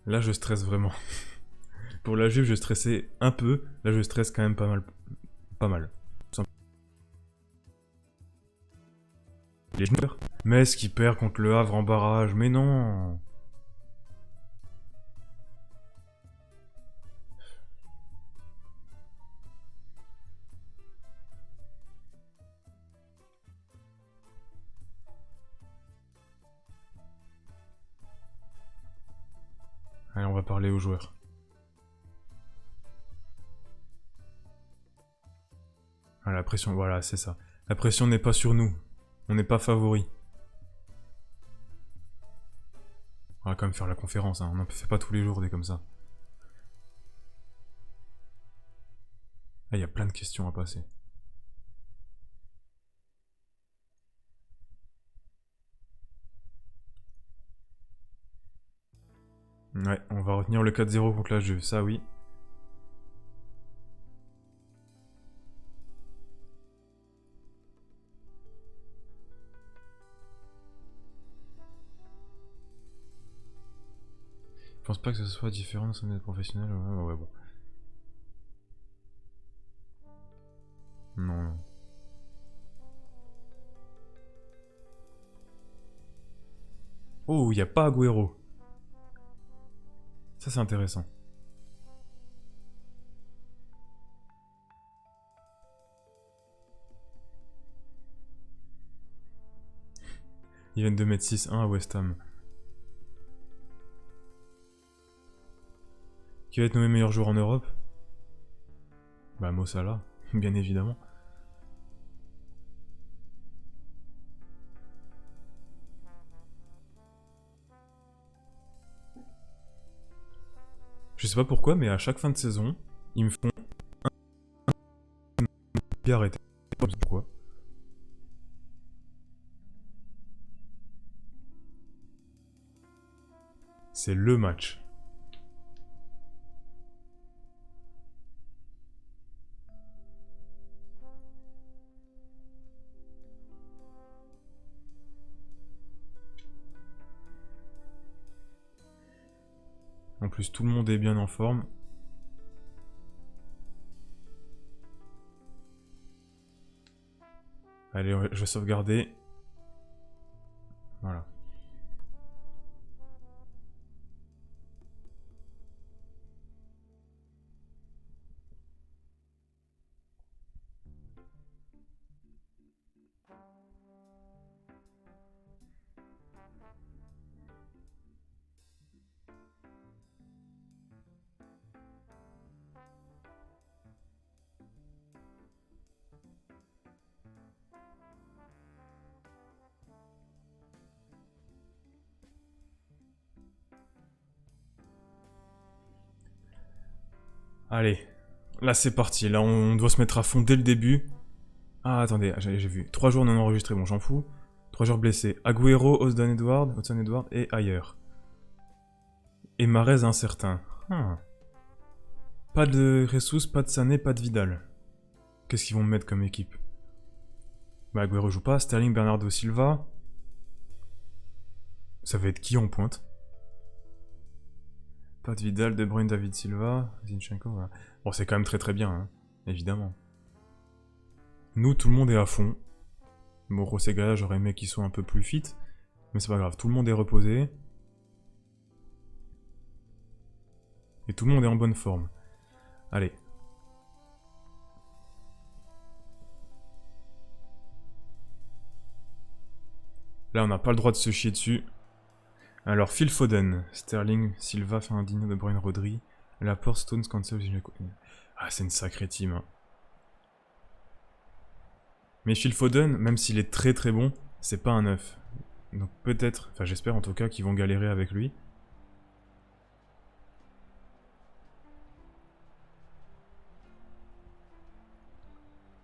Là, je stresse vraiment. Pour la Juve, je stressais un peu. Là, je stresse quand même pas mal. Pas mal. Les joueurs. Metz qui perd contre le Havre en barrage. Mais non. Allez, on va parler aux joueurs. Ah, la pression, voilà, c'est ça. La pression n'est pas sur nous. On n'est pas favoris. On va quand même faire la conférence, hein. On n'en fait pas tous les jours des comme ça. Ah, il y a plein de questions à passer. Ouais, on va retenir le 4-0 contre la Juve, ça oui. Je pense pas que ce soit différent dans son professionnel. Ouais, bon. Non, non. Oh, il n'y a pas Agüero. Ça, c'est intéressant. Ils viennent de mettre 6-1 à West Ham. Qui va être nommé meilleur joueur en Europe? Bah, Mo Salah, bien évidemment. Je sais pas pourquoi, mais à chaque fin de saison, ils me font bien arrêter. Pourquoi? C'est le match. En plus, tout le monde est bien en forme. Allez, je vais sauvegarder. Voilà. Allez, là c'est parti. Là on doit se mettre à fond dès le début. Ah attendez, j'ai vu. 3 jours non enregistrés, bon j'en fous. 3 joueurs blessés. Agüero, Hudson Edward et ailleurs. Et Mahrez incertain. Ah. Pas de Jesus, pas de Sané, pas de Vidal. Qu'est-ce qu'ils vont me mettre comme équipe? Bah Agüero joue pas. Sterling, Bernardo Silva. Ça va être qui en pointe? Pas de Vidal, De Bruyne, David Silva, Zinchenko, voilà. Bon, c'est quand même très très bien, hein, évidemment. Nous, tout le monde est à fond. Bon, Rosegala, j'aurais aimé qu'il soit un peu plus fit. Mais c'est pas grave, tout le monde est reposé. Et tout le monde est en bonne forme. Allez. Là, on n'a pas le droit de se chier dessus. Alors, Phil Foden, Sterling, Silva, Fernandinho, De Bruyne, Rodri, Laporte, Stones, Cancel, Zinchenko. Ah, c'est une sacrée team, hein. Mais Phil Foden, même s'il est très très bon, c'est pas un neuf. Donc peut-être, enfin j'espère en tout cas qu'ils vont galérer avec lui.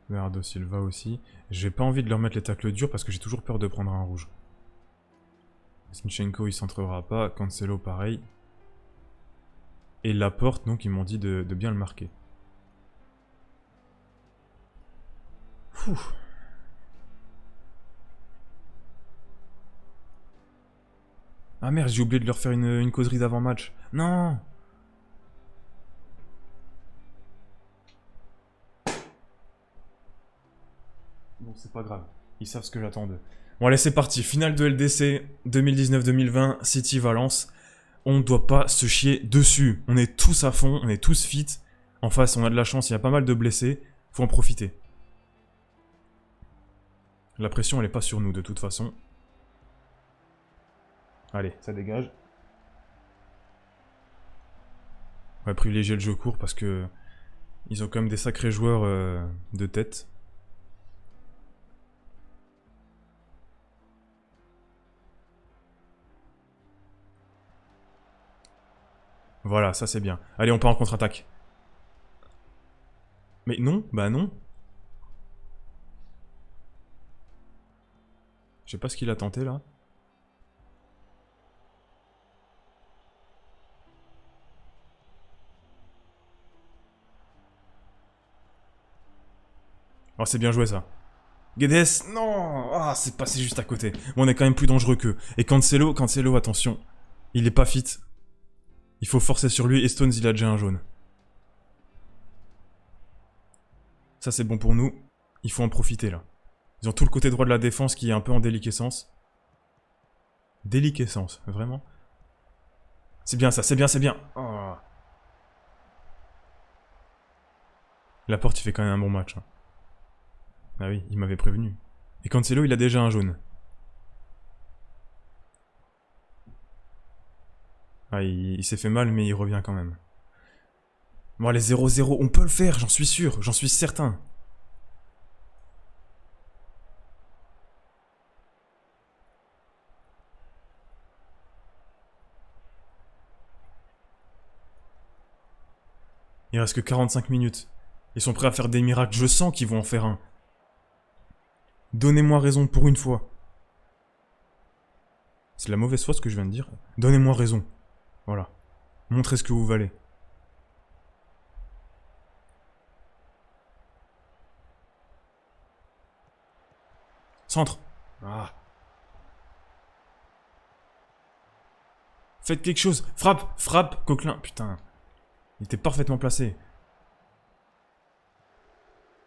Bernardo Silva aussi. J'ai pas envie de leur mettre les tacles durs parce que j'ai toujours peur de prendre un rouge. Zinchenko il centrera pas, Cancelo pareil. Et Laporte donc ils m'ont dit de bien le marquer. Fouh. Ah merde, j'ai oublié de leur faire une causerie d'avant-match. Non. Bon, c'est pas grave. Ils savent ce que j'attends d'eux. Bon, allez, c'est parti. Finale de LDC 2019-2020, City-Valence. On ne doit pas se chier dessus. On est tous à fond, on est tous fit. En face, on a de la chance, il y a pas mal de blessés. Faut en profiter. La pression, elle est pas sur nous, de toute façon. Allez, ça dégage. On va privilégier le jeu court parce que ils ont quand même des sacrés joueurs de tête. Voilà, ça c'est bien. Allez, on part en contre-attaque. Mais non, bah non. Je sais pas ce qu'il a tenté là. Oh, c'est bien joué ça. Guedes, non. Ah, c'est passé juste à côté. Bon, on est quand même plus dangereux qu'eux. Et Cancelo, attention. Il est pas fit. Il faut forcer sur lui. Et Stones, il a déjà un jaune. Ça, c'est bon pour nous. Il faut en profiter, là. Ils ont tout le côté droit de la défense qui est un peu en déliquescence. Déliquescence, vraiment. C'est bien ça, c'est bien, c'est bien. Oh. Laporte, il fait quand même un bon match. Hein. Ah oui, il m'avait prévenu. Et Cancelo, il a déjà un jaune. Ah, il s'est fait mal, mais il revient quand même. Bon, allez, 0-0, on peut le faire, j'en suis sûr, j'en suis certain. Il reste que 45 minutes. Ils sont prêts à faire des miracles, je sens qu'ils vont en faire un. Donnez-moi raison pour une fois. C'est de la mauvaise foi ce que je viens de dire. Donnez-moi raison. Voilà. Montrez ce que vous valez. Centre. Ah. Faites quelque chose. Frappe, frappe, Coquelin. Putain. Il était parfaitement placé.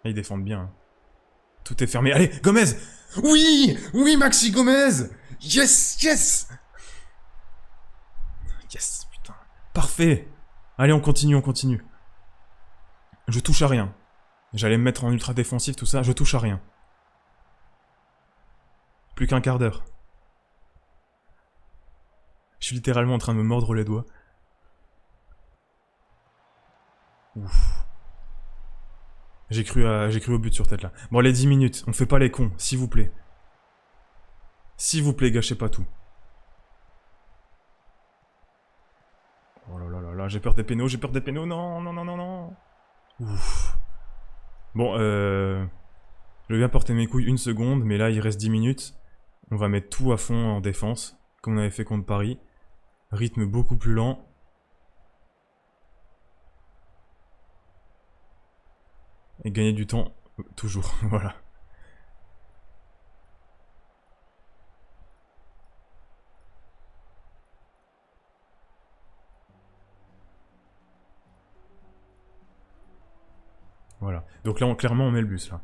Et ils défendent bien. Hein. Tout est fermé. Allez, Gomez. Oui, oui, Maxi Gomez. Yes, yes. Yes, putain. Parfait. Allez, on continue, on continue. Je touche à rien. J'allais me mettre en ultra défensif, tout ça. Je touche à rien. Plus qu'un quart d'heure. Je suis littéralement en train de me mordre les doigts. Ouf. J'ai cru au but sur tête là. Bon, les 10 minutes, on fait pas les cons, s'il vous plaît. S'il vous plaît, gâchez pas tout. Oh là là là là, j'ai peur des pénaux, non, non, non, non, non. Ouf. Bon, je vais bien porter mes couilles une seconde, mais là, il reste 10 minutes. On va mettre tout à fond en défense, comme on avait fait contre Paris. Rythme beaucoup plus lent. Et gagner du temps, toujours, voilà. Voilà. Donc là, clairement, on met le bus, là.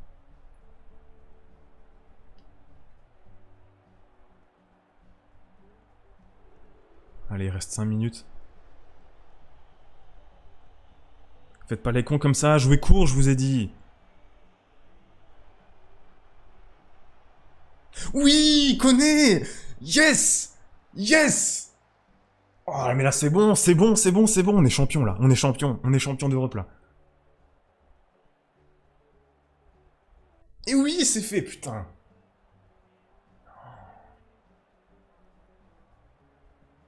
Allez, il reste 5 minutes. Faites pas les cons comme ça, jouez court, je vous ai dit. Oui, connais. Yes. Yes. Oh, mais là, c'est bon, c'est bon, c'est bon, c'est bon. On est champion, là. On est champion d'Europe, là. Et oui, c'est fait, putain.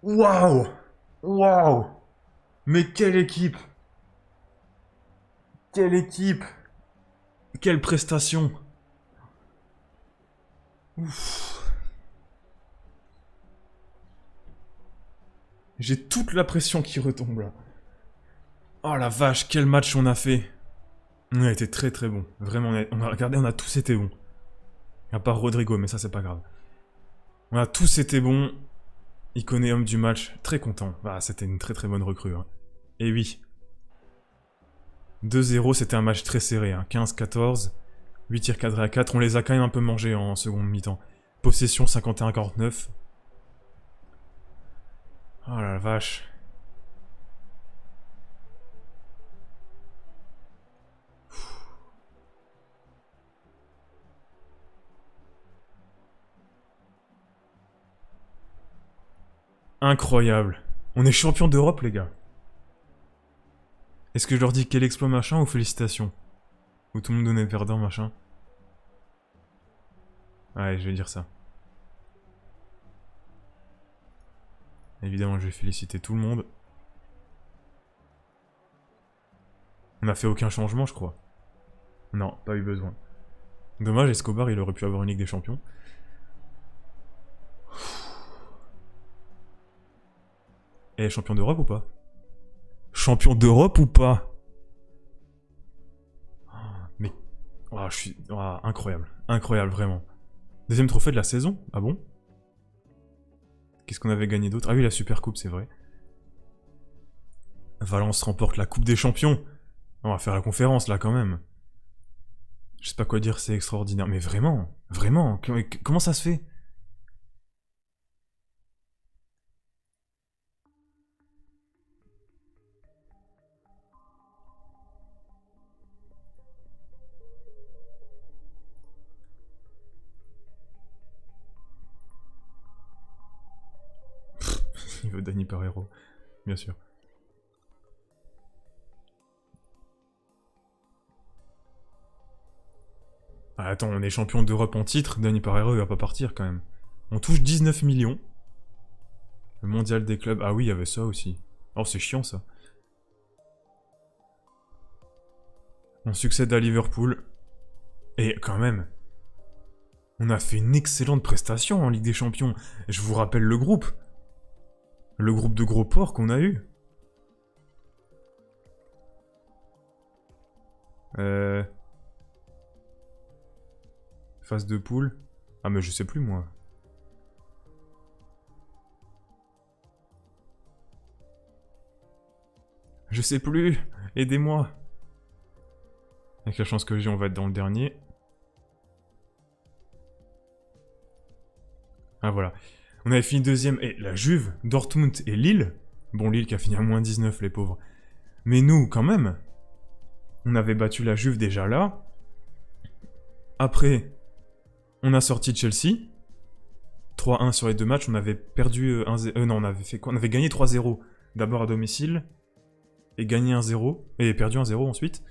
Waouh. Waouh. Mais quelle équipe. Quelle équipe. Quelle prestation. Ouf. J'ai toute la pression qui retombe là. Oh la vache, quel match on a fait. On a été très très bon. Vraiment, on a regardé, on a tous été bons. À part Rodrigo, mais ça c'est pas grave. On a tous été bons. Iconé homme du match, très content. Ah, c'était une très très bonne recrue. Hein. Et oui. 2-0, c'était un match très serré. Hein. 15-14, 8 tirs cadrés à 4. On les a quand même un peu mangés en seconde mi-temps. Possession 51-49. Oh la vache. Incroyable. On est champion d'Europe, les gars. Est-ce que je leur dis quel exploit machin ou félicitations? Ou tout le monde donnait perdant machin? Ouais, je vais dire ça. Évidemment, je vais féliciter tout le monde. On n'a fait aucun changement, je crois. Non, pas eu besoin. Dommage, Escobar, il aurait pu avoir une Ligue des Champions. Et champion d'Europe ou pas? Champion d'Europe ou pas? Mais... Oh, je suis... Oh, incroyable. Incroyable, vraiment. Deuxième trophée de la saison? Ah bon? Qu'est-ce qu'on avait gagné d'autre? Ah oui, la Super Coupe, c'est vrai. Valence remporte la Coupe des Champions. On va faire la conférence, là, quand même. Je sais pas quoi dire, c'est extraordinaire. Mais vraiment, vraiment, comment ça se fait? Il veut Dani Parejo, bien sûr. Ah, attends, on est champion d'Europe en titre, Dani Parejo il va pas partir quand même. On touche 19 millions. Le mondial des clubs, ah oui, il y avait ça aussi. Oh, c'est chiant ça. On succède à Liverpool. Et quand même, on a fait une excellente prestation en Ligue des Champions. Je vous rappelle le groupe. Le groupe de gros porcs qu'on a eu. Phase de poule. Ah mais je sais plus moi. Je sais plus. Aidez-moi. Avec la chance que j'ai, on va être dans le dernier. Ah voilà. On avait fini deuxième. Et la Juve, Dortmund et Lille. Bon, Lille qui a fini à moins 19, les pauvres. Mais nous, quand même. On avait battu la Juve déjà là. Après, on a sorti Chelsea. 3-1 sur les deux matchs. On avait perdu 1-0. Non, on avait fait quoi? On avait gagné 3-0. D'abord à domicile. Et gagné 1-0. Et perdu 1-0 ensuite.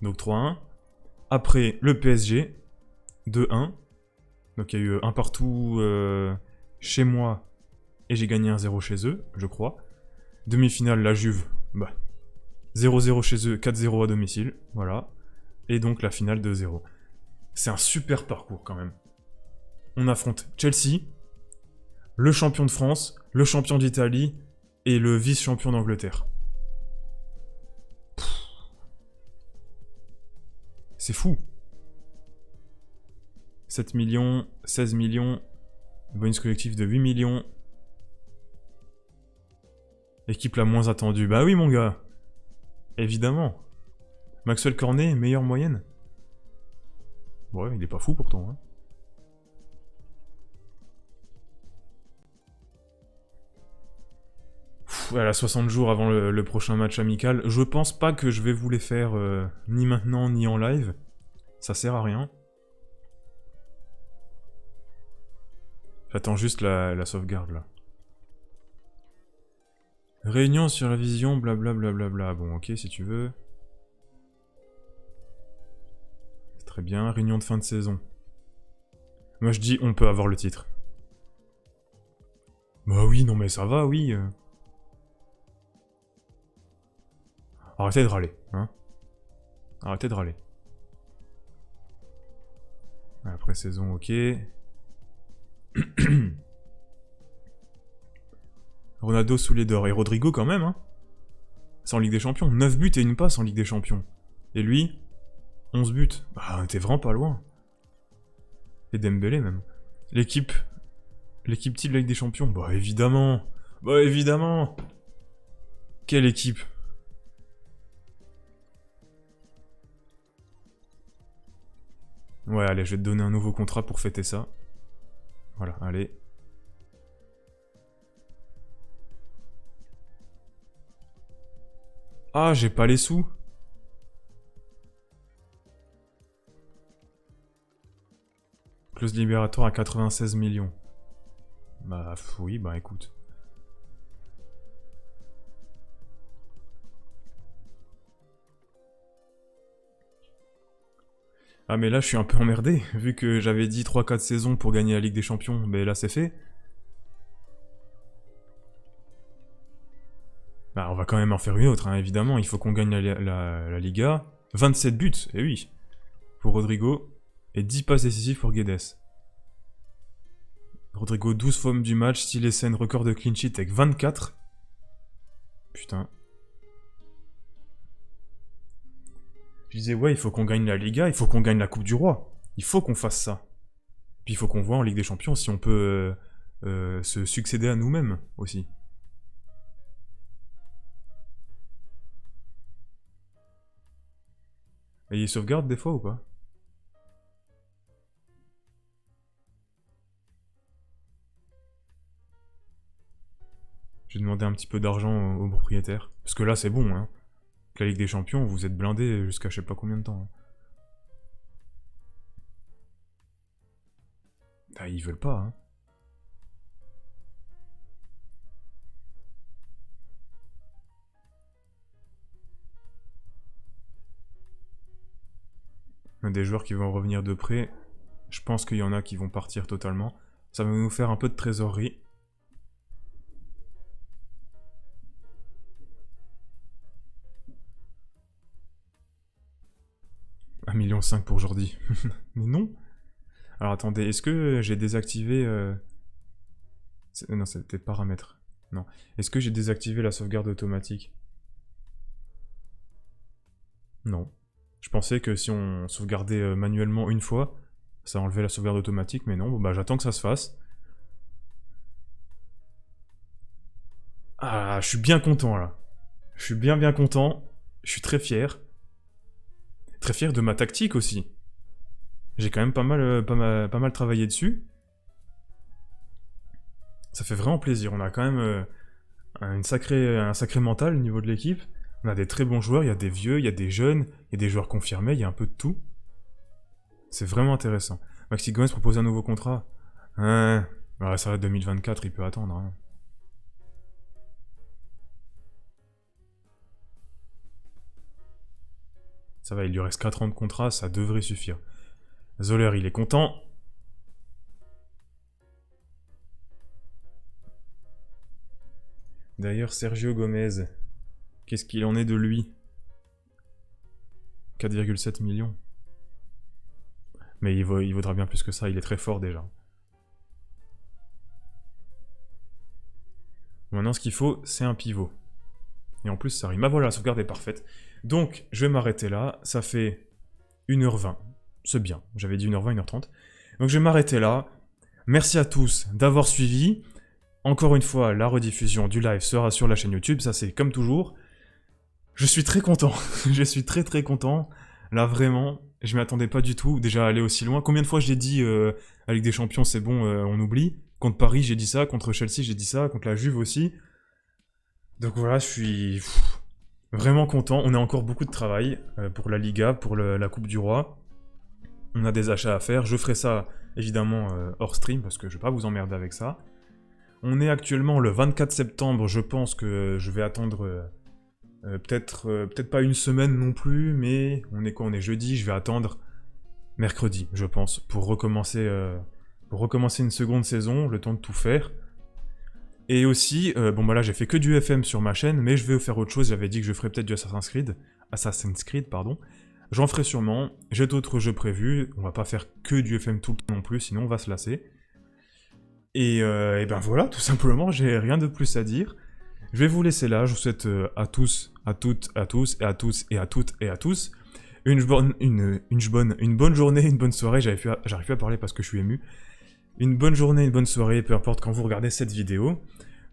Donc 3-1. Après, le PSG. 2-1. Donc il y a eu un partout chez moi. Et j'ai gagné 1-0 chez eux, je crois. Demi-finale, la Juve. Bah, 0-0 chez eux, 4-0 à domicile. Voilà. Et donc la finale 2-0. C'est un super parcours quand même. On affronte Chelsea, le champion de France, le champion d'Italie et le vice-champion d'Angleterre. C'est fou. 7 millions, 16 millions, bonus collectif de 8 millions. Équipe la moins attendue. Bah oui mon gars. Évidemment. Maxwell Cornet, meilleure moyenne. Ouais, il est pas fou pourtant. Hein. Voilà, 60 jours avant le prochain match amical. Je pense pas que je vais vous les faire ni maintenant ni en live. Ça sert à rien. J'attends juste la sauvegarde là. Réunion sur la vision, blablabla. Bon, ok, si tu veux. C'est très bien. Réunion de fin de saison. Moi, je dis, on peut avoir le titre. Bah oui, non mais ça va, oui. Arrêtez de râler, hein. Arrêtez de râler. Après saison, ok. Ronaldo sous les d'or. Et Rodrigo quand même, hein. C'est en Ligue des Champions. 9 buts et une passe en Ligue des Champions. Et lui, 11 buts. Bah, on était vraiment pas loin. Et Dembélé même. L'équipe L'équipe type de la Ligue des Champions? Bah évidemment. Bah évidemment. Quelle équipe? Ouais, allez, je vais te donner un nouveau contrat pour fêter ça. Voilà, allez. Ah, j'ai pas les sous. Clause libératoire à 96 millions. Bah oui, bah écoute. Ah mais là je suis un peu emmerdé, vu que j'avais dit 3-4 saisons pour gagner la Ligue des Champions, mais là c'est fait. Bah on va quand même en faire une autre, hein, évidemment, il faut qu'on gagne la Liga. 27 buts, et oui, pour Rodrigo, et 10 passes décisives pour Guedes. Rodrigo 12 fois homme du match, Silesen record de clean sheet avec 24. Putain. Je disais ouais, il faut qu'on gagne la Liga, il faut qu'on gagne la Coupe du Roi. Il faut qu'on fasse ça. Puis il faut qu'on voit en Ligue des Champions si on peut se succéder à nous-mêmes aussi. Et il sauvegarde des fois ou pas? J'ai demandé un petit peu d'argent au propriétaire. Parce que là c'est bon, hein. La Ligue des Champions, vous êtes blindés jusqu'à je sais pas combien de temps. Hein. Ah, ils veulent pas, hein. Des joueurs qui vont revenir de près, je pense qu'il y en a qui vont partir totalement. Ça va nous faire un peu de trésorerie. $1,5 million pour Jordi. Mais non. Alors attendez, est-ce que j'ai désactivé... Non, c'était paramètres. Non. Est-ce que j'ai désactivé la sauvegarde automatique? Non. Je pensais que si on sauvegardait manuellement une fois, ça enlevait la sauvegarde automatique, mais non. Bon, bah j'attends que ça se fasse. Ah, je suis bien content là. Je suis bien content. Je suis très fier. Très fier de ma tactique aussi. J'ai quand même pas mal travaillé dessus. Ça fait vraiment plaisir. On a quand même un sacré mental au niveau de l'équipe. On a des très bons joueurs, il y a des vieux, il y a des jeunes, il y a des joueurs confirmés, il y a un peu de tout. C'est vraiment intéressant. Maxi Gomez propose un nouveau contrat. Hein, ouais, ça va 2024, il peut attendre. Hein. Ça va, il lui reste 4 ans de contrat, ça devrait suffire. Zoller, il est content. D'ailleurs, Sergio Gomez, qu'est-ce qu'il en est de lui? 4,7 millions. Mais il vaudra bien plus que ça, il est très fort déjà. Maintenant, ce qu'il faut, c'est un pivot. Et en plus, ça rime. Ah voilà, la sauvegarde est parfaite. Donc, je vais m'arrêter là. Ça fait 1h20. C'est bien. J'avais dit 1h20, 1h30. Donc, je vais m'arrêter là. Merci à tous d'avoir suivi. Encore une fois, la rediffusion du live sera sur la chaîne YouTube. Ça, c'est comme toujours. Je suis très content. Je suis très content. Là, vraiment, je m'y attendais pas du tout. Déjà, aller aussi loin. Combien de fois j'ai dit à Ligue des Champions, c'est bon, on oublie. Contre Paris, j'ai dit ça. Contre Chelsea, j'ai dit ça. Contre la Juve aussi. Donc voilà, je suis vraiment content. On a encore beaucoup de travail pour la Liga, pour la Coupe du Roi. On a des achats à faire. Je ferai ça, évidemment, hors stream, parce que je vais pas vous emmerder avec ça. On est actuellement le 24 septembre. Je pense que je vais attendre peut-être pas une semaine non plus, mais on est quoi? On est jeudi. Je vais attendre mercredi, je pense, pour recommencer une seconde saison, le temps de tout faire. Et aussi, bon bah là j'ai fait que du FM sur ma chaîne, mais je vais faire autre chose, j'avais dit que je ferais peut-être du Assassin's Creed, pardon. J'en ferai sûrement, j'ai d'autres jeux prévus, on va pas faire que du FM tout le temps non plus, sinon on va se lasser. Et ben voilà, tout simplement, j'ai rien de plus à dire. Je vais vous laisser là, je vous souhaite à tous, à toutes, à tous, et à tous, et à toutes, et à tous, une bonne journée, une bonne soirée, j'arrive plus à parler parce que je suis ému. une bonne journée, une bonne soirée, peu importe quand vous regardez cette vidéo.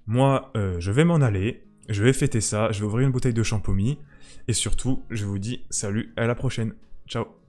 Moi, je vais m'en aller, je vais fêter ça, je vais ouvrir une bouteille de champomy, et surtout, je vous dis salut, à la prochaine. Ciao.